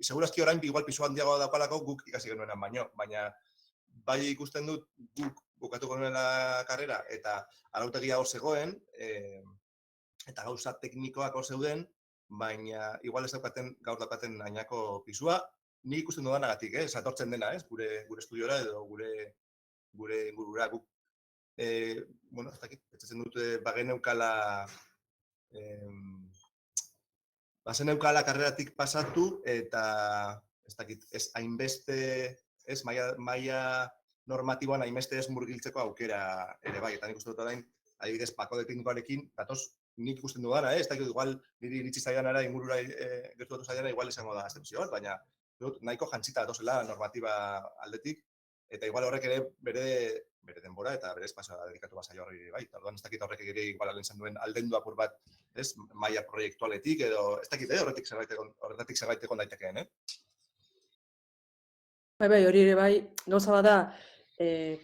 Segurazki orain igual pisu handiagoa daukalako guk ikasi genuenan baina bai ikusten dut guk bukatuko nuela karrera eta arautegia hor zegoen, eta gauza teknikoak hor zeuden, baina igual ez gaur daukaten ainako pisua, nik ikusten dudanagatik, satortzen dena, gure estudiora edo gure ingurura, guk bueno, ez dakit, pentsatzen dute bageneukala bazeneukala karreratik pasatu eta ez dakit, ez hainbeste, ez maila normatiboan hainbeste ez murgiltzeko aukera ere bai, eta nik uste dut orain, adibidez, pakode teknikoarekin, datoz nik ikusten dudana, ez dakit, igual, niri iritsi zaidanara, ingurura gertuatu zaidanara, igual izango da excepzio bat, baina nahiko jantzita datozela normatiba aldetik, eta igual horrek ere bere denbora eta bere espazioa dedikatu bazaio horri bai. Orduan ez dakit horrek ere igual izan duen aldendu apur bat, ez, maila proiektualetik edo ez dakit, horretatik zerbait egon daitekeen, Bai, hori ere bai, gauza bada,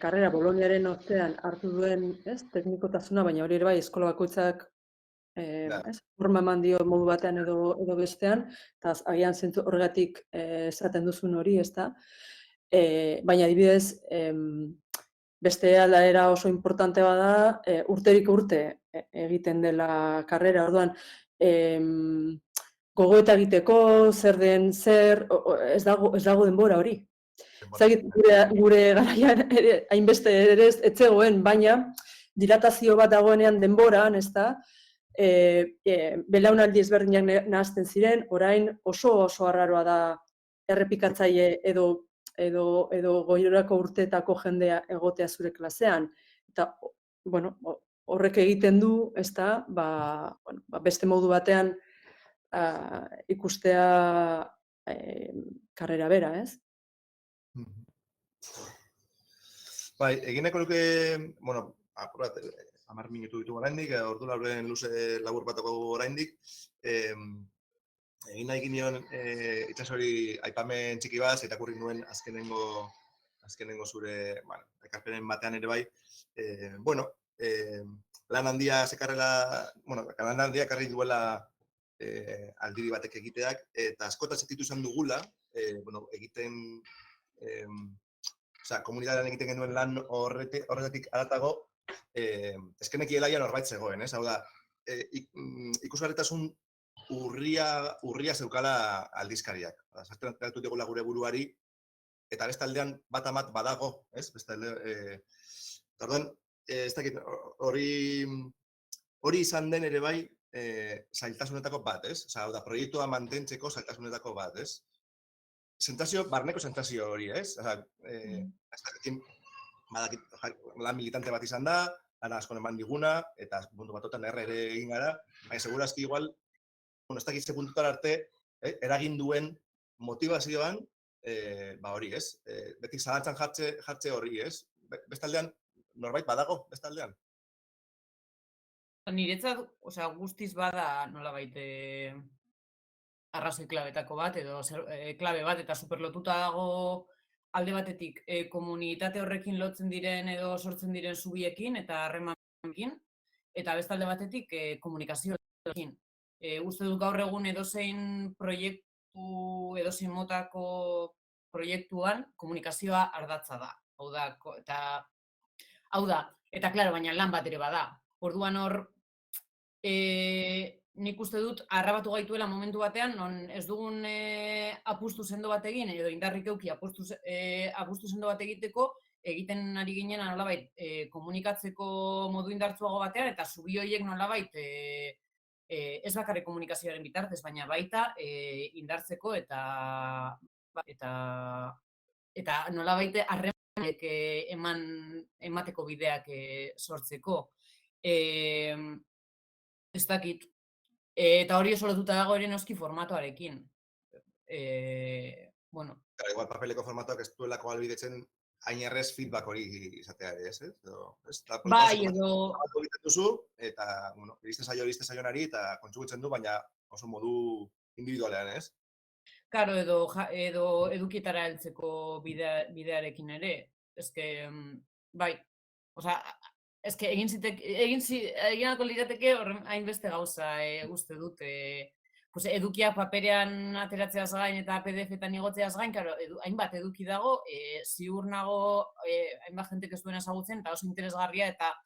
karrera Boloniaren ostean hartu duen, ez, teknikotasuna, baina hori ere bai, eskola bakoitzak ez, forma eman dio modu batean edo bestean, eta agian zentzu horregatik esaten duzun hori, ez da. Baina adibidez, beste aldaera oso importante bada, urterik urte egiten dela karrera, orduan, gogoeta egiteko, zer den zer, ez dago denbora hori. Zagit, gure garaian hainbeste ere ez zegoen, baina dilatazio bat dagoenean denboran, ez da, belaunaldi ezberdinak nahazten ziren, orain oso arraroa da errepikatzaile edo goierako urteetako jendea egotea zure klasean. Eta, bueno, horrek egiten du, ez da, beste modu batean ikustea karrera bera, ez? Bai, egineko luke, bueno, apurat, 10 minutu ditugu oraindik, ordu lauren luze labur batako oraindik. Egin nahi ginion itsasori aipamen txiki bat, irakurri nuen azkenengo zure ekarpenen batean ere bai. Bueno, lan handia ekarri duela aldiri batek egiteak, eta askotan sentitu izan dugula, egiten, komunitatean egiten genuen lan horretatik haratago, eskenekiela norbait zegoen, ez? Hau da, ikusgarritasun urria zeukala aldizkariak. Sartzen dut digula gure buruari, eta beste aldean bat badago, ez? Orduan, ez dakit, hori izan den ere bai, zailtasunetako bat, ez? Hau da, proiektua mantentzeko zailtasunetako bat, ez? Barneko sentsazio hori, ez? Lan militante bat izan da, lan asko eman diguna, eta puntu batotan ere egin gara, baina segurazki igual, ez dakit ze puntutar arte, eragin duen motivazioan, hori, ez? Betik zalantzan jartze hori, ez? Bestaldean, norbait badago, bestaldean? Niretzat, guztiz bada nolabait arrazoi klabetako bat, edo klabe bat, eta superlotuta dago alde batetik komunitate horrekin lotzen diren edo sortzen diren zubiekin eta harremanekin, eta beste alde batetik komunikazioekin. Uste dut gaur egun edozein proiektu, edozein motako proiektuan komunikazioa ardatza da. Eta klaro, baina lan bat ere bada. Orduan hor, nik uste dut harrabatu gaituela momentu batean, non ez dugun apustu sendo bat egin, edo indarrik euki apustu sendo bat egiteko, egiten ari ginen nolabait komunikatzeko modu indartsuago batean, eta zubi horiek nolabait ez bakarrik komunikazioaren bitartez, baina baita indartzeko eta nolabait harremanek emateko bideak sortzeko. Ez dakit. Eta hori oso lotuta dago ere noski formatoarekin. Igual papeleko formatoak ez duelako ahalbidetzen hain errez feedback hori izatea ere, ez? Bai, edo... egiten duzu, eta, iriste saionari, eta kontsumitzen du, baina oso modu individualean, ez? Karo, edo edukietara heltzeko bidearekin ere. Bai, egin alko lirateke horren hainbeste gauza uste dut. Edukiak paperean ateratzeaz gain eta PDF-etan igotzeaz gain, hainbat eduki dago, ziur nago hainbat jentek ez duena ezagutzen, eta oso interesgarria, eta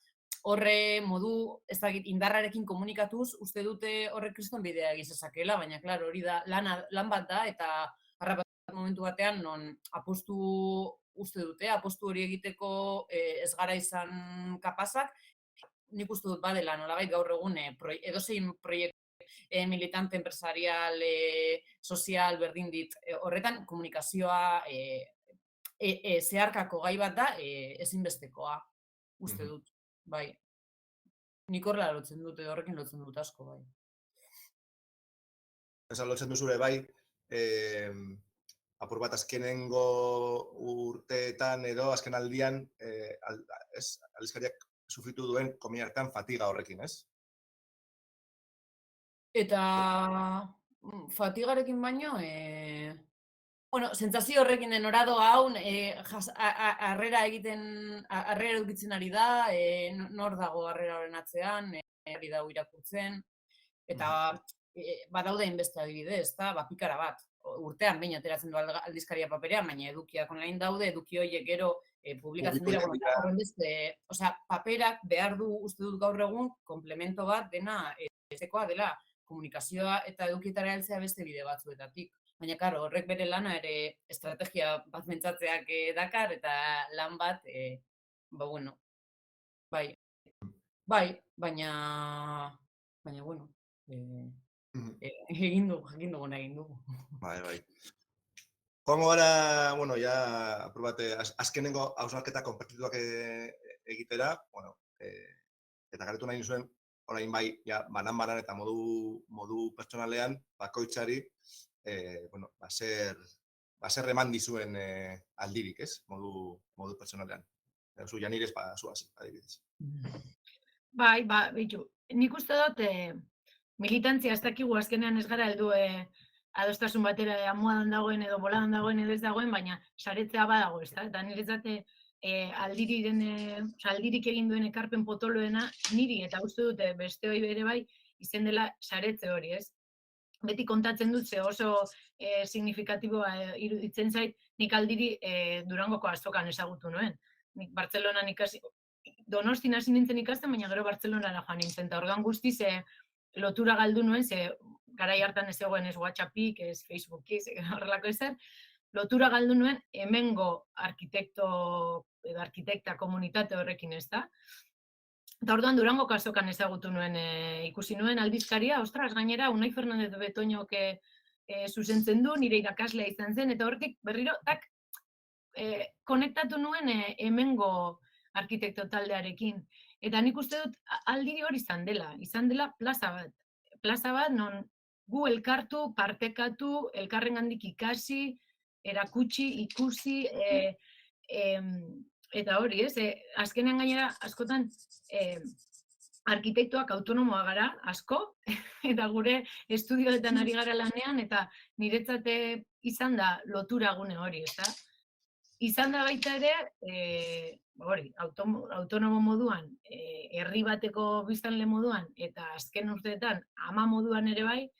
horre modu, ez dakit, indarrarekin komunikatuz, uste dute horrek kriston bidea egizezakela, baina, klaro, hori da, lan bat da, eta harrapat momentu batean, non apustu uste dute, apostu hori egiteko ez gara izan kapazak, nik uste dut badela nolabait gaur egun edozein proiektu militante, empresarial, sozial, berdin dit, horretan komunikazioa zeharkako gai bat da ezinbestekoa, uste dut, bai. Nik horrela lotzen dut, horrekin lotzen dut asko, bai. Esan lotzen duzure bai, apur bat azkenengo urteetan edo azken aldian aldizkariak sufritu duen komiartean fatiga horrekin, ez? Eta fatigarekin baino, bueno, sentsazio horrekin enorado hau, harrera edukitzen ari da, nor dago harrera horren atzean, ari dago irakurtzen, eta badaude inbeste adibide, ezta, pikara bat. Urtean behin ateratzen du aldizkaria paperean, baina edukiak online daude, eduki horiek gero publikatzen dira, horren beste, osea, paperak behar du uste dut gaur egun, komplemento bat dena ezekoa dela, komunikazioa eta edukietara heltzea beste bide batzuetatik. Baina, karo, horrek bere lana ere estrategia bat mentzatzeak dakar, eta lan bat, bueno, bai, baina, bueno, egin dugu. Bai. Joango gara, bueno, ja, apur bat, azkenengo hausnarketa konpartituak egitera, bueno, eta garetu nahi nizuen, orain bai, ja, banan eta modu pertsonalean, bakoitzari, bueno, zer eman dizuen aldirik, ez? Modu pertsonalean. Zu Janires, zu hasi, adibidez. Bai, bitu. Nik uste dut, militantzia ez dakigu azkenean ez gara heldu adostasun batera amuadan dagoen edo boladan dagoen edo ez dagoen, baina saretzea badago, ez da? Eta niretzate aldirik egin duen ekarpen potoloena niri, eta uste dute beste hori bere bai, izen dela saretze hori, ez? Beti kontatzen dut ze oso signifikatiboa iruditzen zait, nik aldiri Durangoko azokan ezagutu nuen. Nik Bartzelonan Donostin hasi nintzen ikasten, baina gero Bartzelonara joan nintzen, eta orduan guztiz lotura galdu nuen, ze garai hartan ez egoen ez WhatsAppik, ez Facebookik, horrelako ezer, lotura galdu nuen hemengo arkitekta komunitate horrekin, ez da? Eta orduan Durangoko azokan ezagutu nuen, ikusi nuen aldizkaria, ostras, gainera, Unai Fernandez de Betoñok zuzentzen du, nire irakaslea izan zen, eta hortik berriro, konektatu nuen hemengo arkitekto taldearekin. Eta nik uste dut aldiri hori izan dela plaza bat. Plaza bat non gu elkartu, partekatu, elkarrengandik ikasi, erakutsi, ikusi, eta hori, ez? Azkenean gainera, askotan, arkitektoak autonomoa gara, asko, eta gure estudioetan ari gara lanean, eta niretzate izan da lotura gune hori, ez da? Izan da baita ere, autonomo moduan, herri bateko biztanle moduan, eta azken urteetan ama moduan ere bai,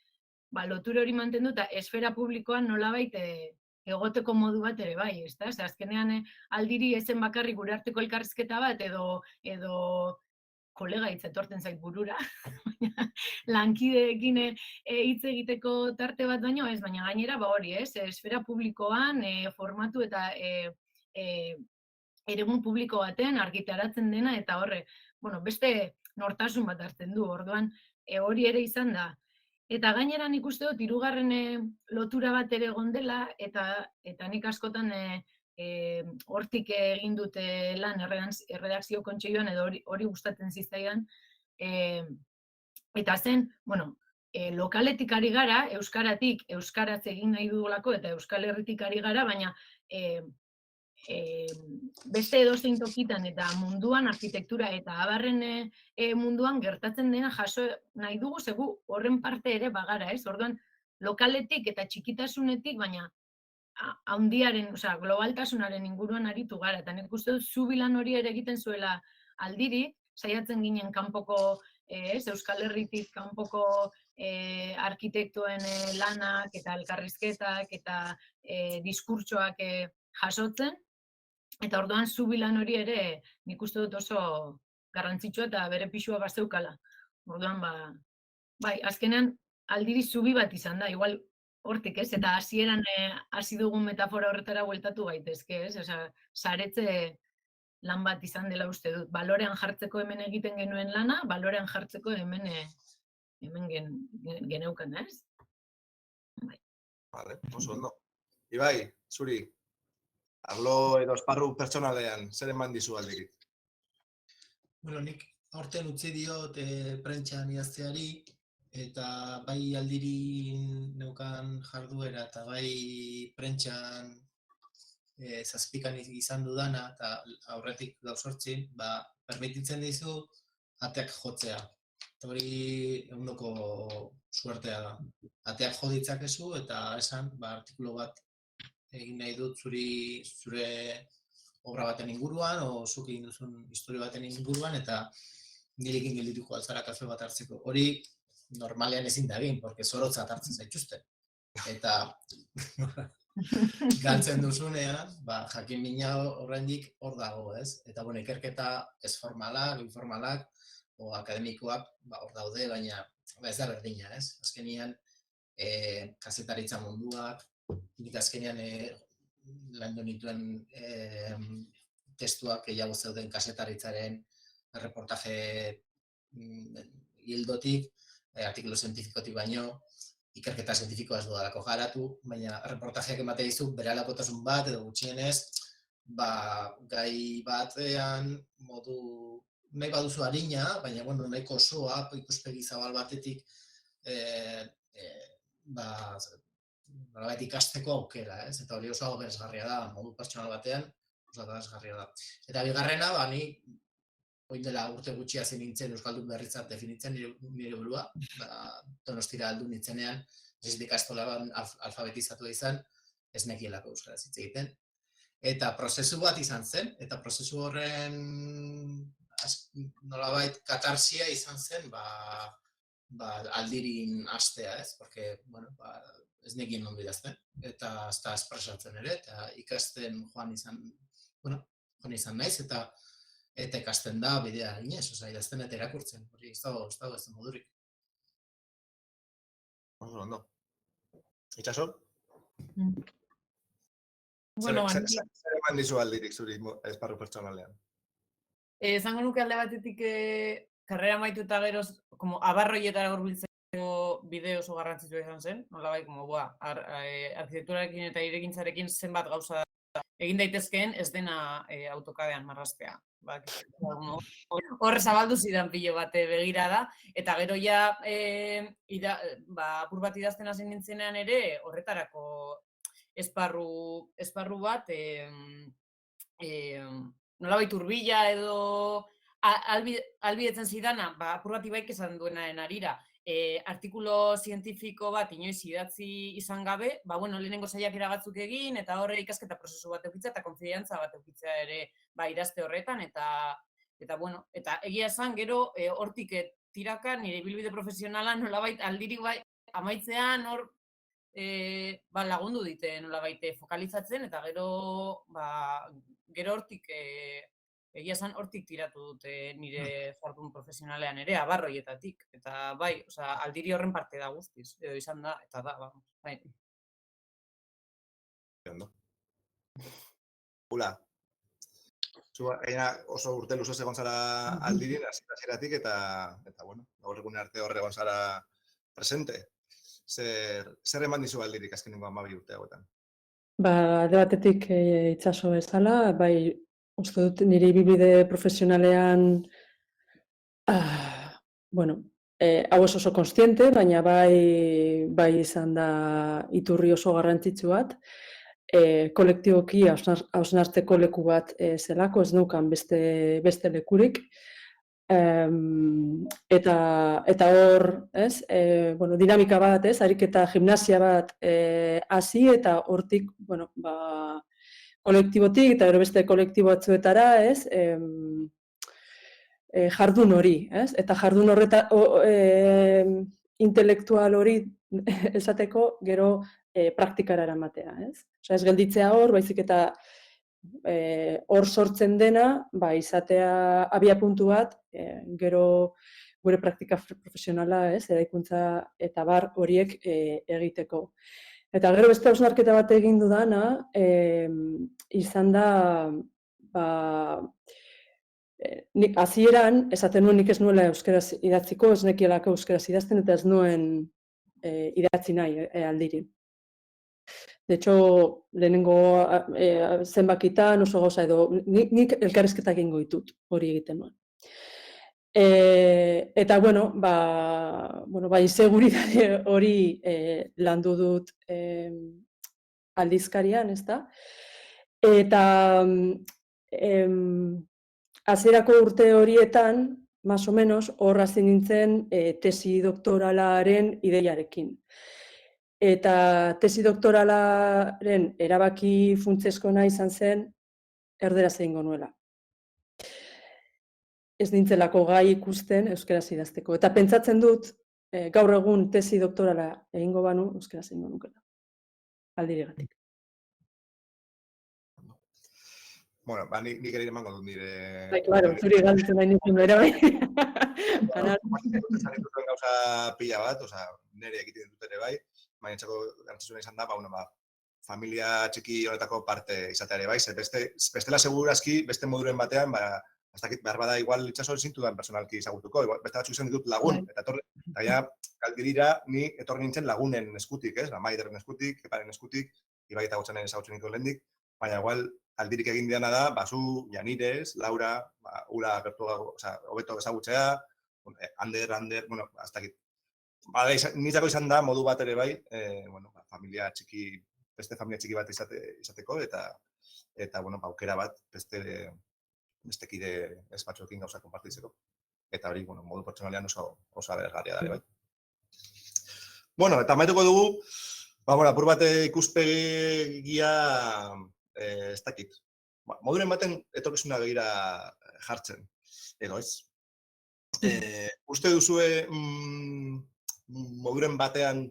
lotura hori mantendu eta esfera publikoan nolabait egoteko modu bat ere bai, ez da? Azkenean aldiri ezen bakarrik gure arteko elkarrizketa bat, edo kolega hitz etortzen zait burura, lankideekin hitz egiteko tarte bat baino ez, baina gainera hori, ez, esfera publikoan formatu eta eremu publiko baten argitaratzen dena eta horre, beste nortasun bat hartzen du, orduan hori ere izan da. Eta gainera nik uste dut, hirugarren lotura bat ere egon dela, eta nik askotan hortik egin dute lan erredakzio kontseiluan edo hori gustatzen zitzaidan. Eta zen, lokaletik ari gara, euskaratik, euskaraz egin nahi dugulako eta Euskal Herritik ari gara, baina beste edozein tokitan eta munduan, arkitektura eta abarren munduan gertatzen dena jaso nahi dugu, zegu horren parte ere bagara, ez? Orduan, lokaletik eta txikitasunetik, baina handiaren, globaltasunaren inguruan aritu gara, eta nik uste dut zubilan hori ere egiten zuela aldiri, saiatzen ginen kanpoko, Euskal Herritik kanpoko arkitektoen lanak eta elkarrizketak eta diskurtsoak jasotzen, eta orduan zubilan hori ere nik uste dut oso garrantzitsua eta bere pisua bazeukala. Orduan, bai, azkenean aldiri zubi bat izan da, igual hortik, ez? Eta hasieran hasi dugun metafora horretara bueltatu gaitezke, ez? Osea, saretze lan bat izan dela uste dut. Balorean jartzeko hemen egiten genuen lana, balorean jartzeko hemen geneukan, ez? Vale, oso ondo. Ibai, zuri, arlo edo esparru pertsonalean, zer eman dizu aldirik? Bueno, nik aurten utzi diot prentxan idazteari, eta bai aldirin neukan jarduera, eta bai prentxan zazpikan izan dudana, eta aurretik gauzortzin, permititzen dizu ateak jotzea. Eta hori ehundoko suertea da. Ateak jo ditzakezu, eta esan, artikulu bat egin nahi dut zure obra baten inguruan, o zuk egin duzun historia baten inguruan, eta nirekin geldituko altzara kafe bat hartzeko. Hori normalean ezin da egin, porque zorotzat hartzen zaituzte. Eta galtzen duzunean, jakin mina oraindik hor dago, ez? Eta, bueno, ikerketa ez formalak, informalak, o akademikoak hor daude, baina ez da berdina, ez? Azkenian, kazetaritza munduak, nik azkenean landu nituen testuak gehiago zeuden kazetaritzaren reportaje hildotik, artikulu zientifikotik baino, ikerketa zientifikoa ez dudalako garatu, baina reportajeak ematen dizu berehalakotasun bat edo gutxienez, gai batean modu nahi baduzu arina, baina nahiko osoa, ikuspegi zabal batetik nolabait ikasteko aukera, ez? Eta hori oso aberasgarria da, modu pertsonal batean, oso aberasgarria da. Eta bigarrena, ni orain dela urte gutxi hasi nintzen euskaldun berritzat definitzen nire burua, Donostira heldu nintzenean, ez ikastolan alfabetizatu izan, ez nekielako euskaraz hitz egiten. Eta prozesu bat izan zen, eta prozesu horren nolabait katarsia izan zen, aldirin hastea, ez? Porque, ez nekien ondo idazten, eta ez da espresatzen ere, eta ikasten joan izan naiz, eta ikasten da bidea ginez, idazten eta irakurtzen, hori ez dago ez da modurik. Oso ondo. Itxaso? Bueno, Zer eman dizu aldirik zuri esparru pertsonalean? Zango nuke alde batetik karrera amaitu eta geroz, abarroietara hurbiltzeko bide oso garrantzitsua izan zen, nolabait, arkitekturarekin eta irekintzarekin zenbat gauza egin daitezkeen ez dena autokadean marraztea. Horre zabaldu zidan pilo bat begira da, eta gero ja apur bat idazten hasi nintzenean ere horretarako esparru bat nolabait hurbila edo albidetzen zidana, apur bat Ibaik esan duenaren arira, artikulo zientifiko bat inoiz idatzi izan gabe, lehenengo saiakera batzuk egin, eta horre ikasketa prozesu bat eukitzea, eta konfidantza bat eukitzea ere idazte horretan, eta egia esan, gero, hortik tiraka, nire ibilbide profesionala nolabait aldirik amaitzean hor lagundu dite nolabait fokalizatzen, eta gero hortik egia esan hortik tiratu dute nire jardun profesionalean ere, abarroietatik. Eta aldiri horren parte da guztiz, edo izan da, eta da, bai. Ondo. Ula, oso urte luzez egon zara aldirin, hasieratik eta gaur egun arte horre egon zara presente. Zer eman dizu aldirik azkenengo 12 urte hauetan? Alde batetik Itxaso bezala, uste dut nire ibilbide profesionalean, hau oso kontziente, baina bai izan da iturri oso garrantzitsu bat, kolektiboki hausnartzeko leku bat zelako, ez neukan beste lekurik, eta hor, dinamika bat, ariketa gimnasia bat hasi, eta hortik, kolektibotik eta gero beste kolektibo batzuetara, jardun hori, eta jardun intelektual hori esateko gero praktikara eramatea, ez gelditzea hor, baizik eta hor sortzen dena, izatea abiapuntu bat, gero gure praktika profesionala, eraikuntza eta bar horiek egiteko. Eta gero beste hausnarketa bat egin dudana, izan da, nik hasieran esaten nuen nik ez nuela euskaraz idatziko, ez nekielako euskaraz idazten eta ez nuen idatzi nahi aldiri. De hecho, lehenengo zenbakitan oso gauza edo, nik elkarrizketak egingo ditut hori egiten nuen. Eta, bueno, inseguridade hori landu dut aldizkarian, ezta? Eta hasierako urte horietan, más o menos, hor hasi nintzen tesi doktoralaren ideiarekin. Eta tesi doktoralaren erabaki funtsezkoena izan zen erderaz egingo nuela. Ez nintzelako gai ikusten euskaraz idazteko. Eta pentsatzen dut, gaur egun tesi doktorala egingo banu, euskaraz egingo nukela. Aldiregatik. Bueno, nik ere emango dut nire... Bai, claro, zuri galtzen nahi nintzen bera bai. Gauza pila bat, nire egiten dut ere bai, baina etxako garrantzitsuna izan da, familia txiki honetako parte izatea ere bai, bestela segurazki, beste moduren batean, ez dakit behar bada igual itxaso ezin dudan personalki ezagutuko, beste batzuk izan ditut lagun, eta ja, galdirira, ni etorri nintzen lagunen eskutik, Maideren eskutik, Keparen eskutik, Ibai eta Gotxanen ezagutzen ditu lehendik, baina igual aldirik egin diana da, zu, Janires, Laura, Ura gertu hobeto ezagutzea, Ander, bueno, ez dakit. Nitzako izan da, modu bat ere bai, beste familia txiki bat izateko, eta aukera bat, beste kide ez batzuekin gauza konpartitzeko. Eta hori, modu pertsonalean oso abergarria da ere bai. Bueno, eta amaituko dugu, apur bat ikuspegia, ez dakit. Moduren baten etorkizuna begira jartzen, edo ez. Uste duzue moduren batean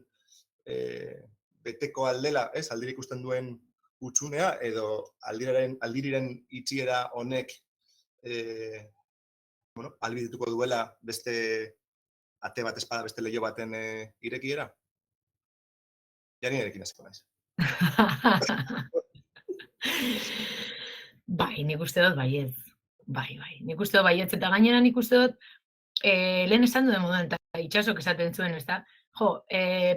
beteko aldela, aldirik ikusten duen utxunea, edo aldiriren itxiera honek albidituko duela beste ate bat espada, beste leiho baten irekiera? Jani erekin hasiko naiz. Bai, nik uste dut baietz. Bai. Nik uste dut baietz, eta gainera nik uste dut lehen esan duen moduan, eta itxasok esaten zuen, ez da?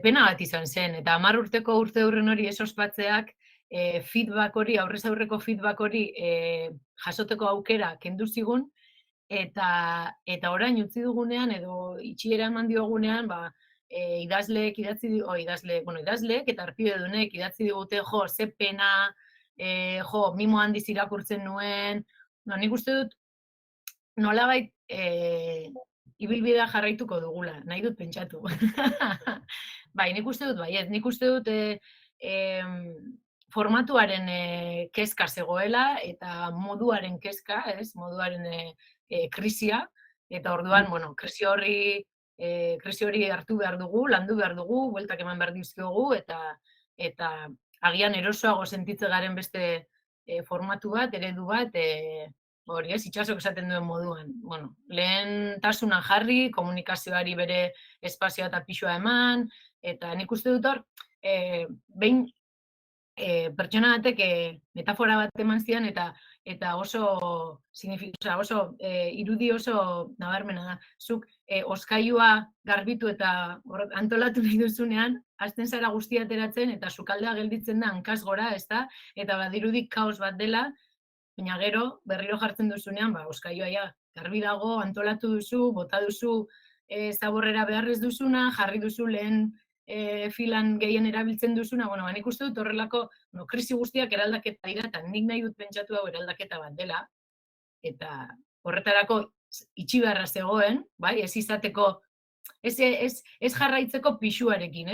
Pena bat izan zen, eta 10 urteko urte hurren hori ez ospatzeak feedback hori, aurrez aurreko feedback hori jasoteko aukera kendu zigun, eta orain utzi dugunean, edo itxiera eman diogunean, idazleek eta arpidedunek idatzi digute, ze pena, mimo handiz irakurtzen nuen, nik uste dut nolabait ibilbidea jarraituko dugula, nahi dut pentsatu. Bai, nik uste dut baiet, nik uste dut formatuaren kezka zegoela eta moduaren kezka, moduaren krisia, eta orduan, krisi hori hartu behar dugu, landu behar dugu, bueltak eman behar dizkiogu, eta agian erosoago sentitze garen beste formatu bat, eredu bat, hori itxasok esaten duen moduan. Lehen tasunan jarri, komunikazioari bere espazioa eta pixua eman, eta nik uste dut hor, behin pertsona batek metafora bat eman zidan, eta oso irudi oso nabarmena da. Zuk oskailua garbitu eta antolatu nahi duzunean, hasten zara guztia ateratzen, eta sukaldea gelditzen da hankaz gora, eta badirudik kaos bat dela, baina gero, berriro jartzen duzunean, oskailua garbi dago, antolatu duzu, bota duzu zaborrera beharrez duzuna, jarri duzu lehen filan gehien erabiltzen duzuna, nik uste dut horrelako krisi guztiak eraldaketa dira, eta nik nahi dut pentsatu hau eraldaketa bat dela, eta horretarako itxi beharra zegoen, ez izateko, ez jarraitzeko pisuarekin,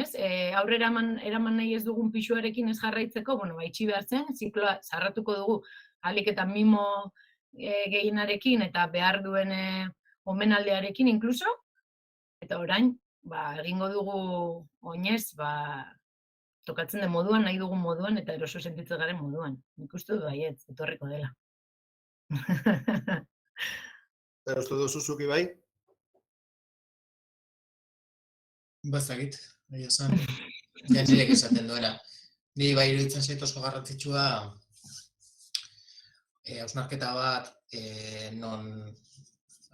aurrera eraman nahi ez dugun pisuarekin ez jarraitzeko, itxi behar zen, zikloa zarratuko dugu, alik eta mimo gehienarekin eta behar duen omenaldearekin inkluso, eta orain, egingo dugu oinez, tokatzen den moduan, nahi dugun moduan, eta eroso sentitzen garen moduan. Nik uste dut baiet, etorriko dela. Zer uste duzu Ibai? Bazagit, esan. nirek esaten duena. Ni bai iruditzen zait oso garrantzitsua hausnarketa bat non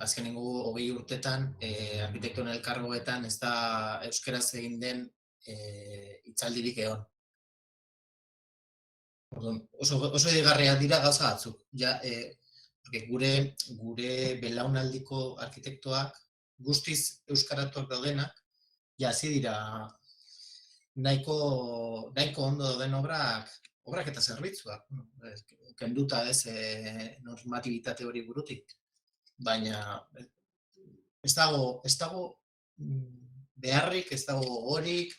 azkenengo 20 urtetan arkitektuen elkargoetan ez da euskaraz egin den hitzaldirik egon. Oso edigarriak dira gauza batzuk. Ja, gure belaunaldiko arkitektoak guztiz euskaratuak daudenak, ja, hasi dira nahiko ondo dauden obrak eta zerbitzuak. Kenduta ez normatibitate hori burutik. Baina ez dago beharrik, ez dago gogorik,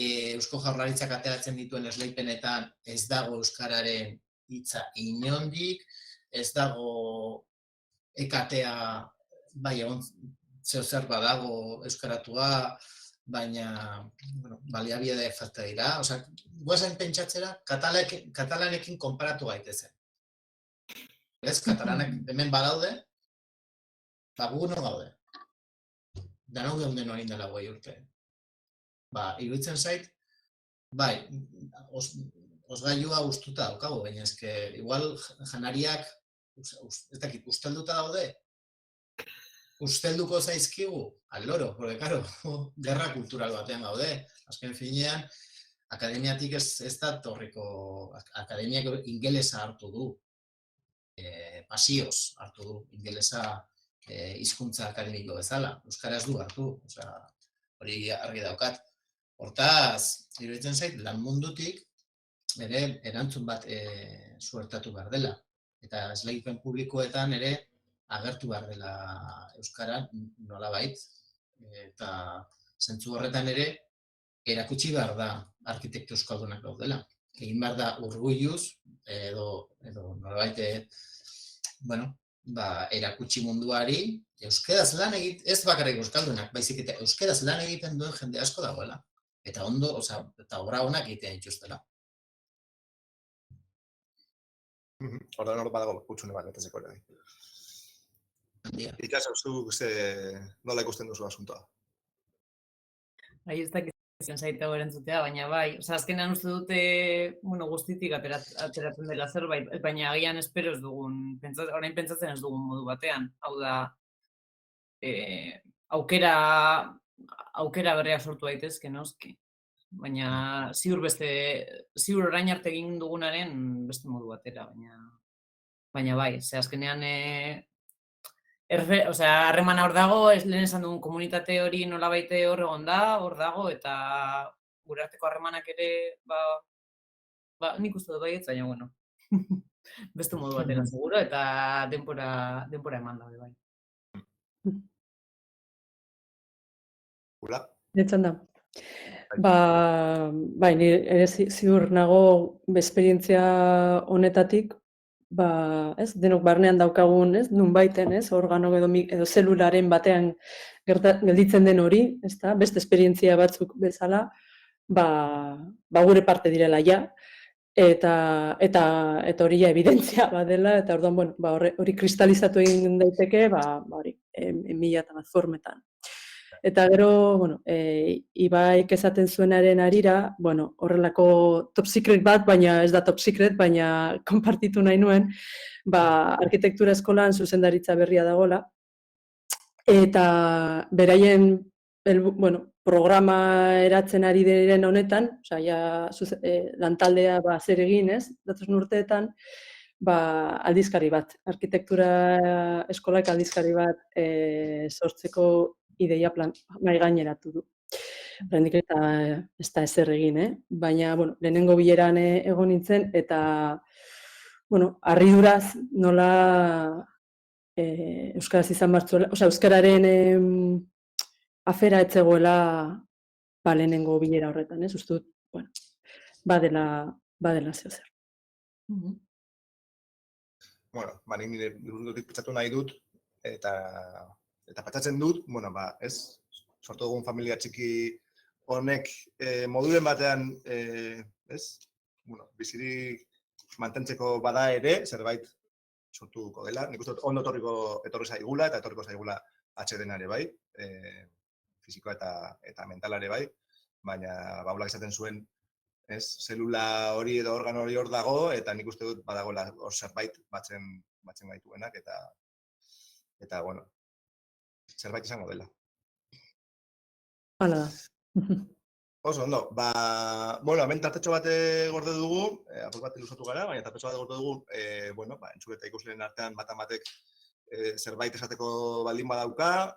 Eusko Jaurlaritzak ateratzen dituen esleipenetan ez dago euskararen hitza inondik, ez dago EKTA, bai egon zer badago euskaratua, baina baliabide falta dira. Osea, guazen pentsatzera katalanekin konparatu gaitezen. Ez, katalanek hemen badaude, gu non gaude. Danau geunden hori dela 20 urte. Iruditzen zait, bai, osgailua ustuta daukagu, baina eske, igual janariak, ez dakit, ustelduta daude, ustelduko zaizkigu, aloro, porque, claro, gerra kultural batean gaude. Azken finean, akademiatik ez da torriko, akademiak ingelesa hartu du, pasioz hartu du, ingelesa hizkuntza akademiko bezala, euskaraz du hartu, hori argi daukat. Hortaz, iruditzen zait, lan mundutik ere erantzun bat suertatu behar dela. Eta esleipen publikoetan ere agertu behar dela euskara nolabait. Eta zentzu horretan ere erakutsi behar da arkitekto euskaldunak daudela. Egin behar da urgulluz edo nolabait erakutsi munduari euskaraz lan egiten, ez bakarrik euskaldunak, baizik eta euskaraz lan egiten duen jende asko dagoela. Eta ondo, eta obra honak egiten dituztela. Ordan hor badago kutsune bat, betezeko ere. Itxas, nola ikusten duzu asuntoa? Ez dakit zaita erantzutea, baina bai, azkenean uste dute, guztitik ateratzen dela zerbait, baina agian espero ez dugun, orain pentsatzen ez dugun modu batean. Hau da, aukera berriak sortu daitezke, noski. Baina ziur orain arte egin dugunaren beste modu batera, baina bai, azkenean harremana hor dago, lehen esan dugun komunitate hori nolabait hor egon da, hor dago, eta gure arteko harremanak ere, nik uste dut baietz, baina bueno, beste modu batera seguro, eta denbora eman da, bai. Ula? Netzan da. Bai, ni ere ziur nago esperientzia honetatik, denok barnean daukagun, nunbaiten, organo edo zelularen batean gelditzen den hori, beste esperientzia batzuk bezala, gure parte direla ja, eta hori ja evidentzia badela, eta orduan, hori kristalizatu egin daiteke, hori, 1001 formetan. Eta gero, Ibaik esaten zuenaren harira, horrelako top secret bat, baina ez da top secret, baina konpartitu nahi nuen, arkitektura eskolan zuzendaritza berria dagoela. Eta beraien, programa eratzen ari diren honetan, lantaldea zer egin, datozen urteetan, aldizkari bat, arkitektura eskolak aldizkari bat sortzeko ideia nahi gaineratu du. Oraindik eta ez da ezer egin, baina lehenengo bileran egon nintzen, eta harriduraz nola euskaraz izan bartzuela, euskararen afera etzegoela lehenengo bilera horretan, uste dut, badela zeozer. Nik nire burutik pentsatu nahi dut, eta pentsatzen dut, sortu dugun familia txiki honek moduren batean, bizirik mantentzeko bada ere, zerbait sortuko dela. Nik uste dut ondo etorri zaigula, eta etorriko zaigula atsedenare bai, fisikoa eta mentalare bai. baina baulak esaten zuen, ez, zelula hori edo organo hori hor dago, eta nik uste dut badagoela hor zerbait batzen gaituenak, eta bueno, zerbait izango dela. Hala da. Oso, ondo, bueno, hemen tartetxo bat gorde dugu, apur bat ilusatu gara, baina tartetxo bat gorde dugu, bueno, entzule eta ikusleen artean batek zerbait esateko baldin badauka,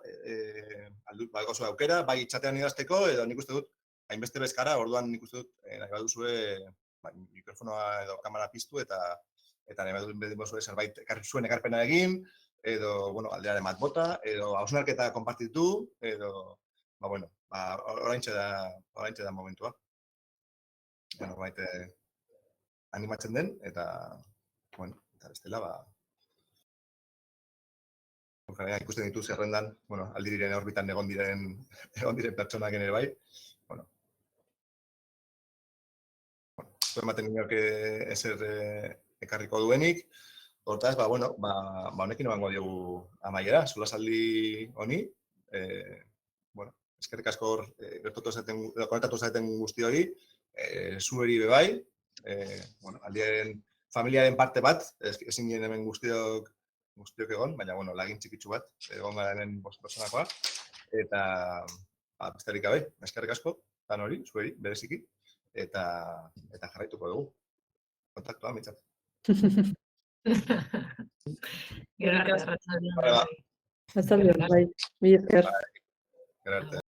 badaukazu aukera, bai txatean idazteko, edo nik uste dut, hainbeste bezkara, orduan nik uste dut, nahi baduzue mikrofonoa edo kamera piztu, eta nahi baduzue zerbait zuen ekarpena egin, edo, bueno, aldearen bat bota, edo hausnarketa konpartitu, edo, bueno, oraintxe da momentua. Norbait animatzen den, eta, bueno, eta bestela, ikusten ditu zerrendan, bueno, Aldiren orbitan egon diren pertsonak ere bai. Bueno, ematen niok ezer ekarriko duenik. Hortaz, bueno, honekin emango diogu amaiera, solasaldi honi. Bueno, eskerrik asko hor, konektatu zaten guztioi, zueri bebai, bueno, Aldiren familiaren parte bat, ezin ginen hemen guztiok egon, baina, bueno, lagin txikitsu bat, egon gara hemen 5 pertsonakoa, eta besterik gabe, eskerrik asko, tan hori, zueri, bereziki, eta jarraituko dugu. Kontaktua, mitzat. Gero arte, arratsaldeon. Arratsaldeon, bai, mila esker. Gero arte.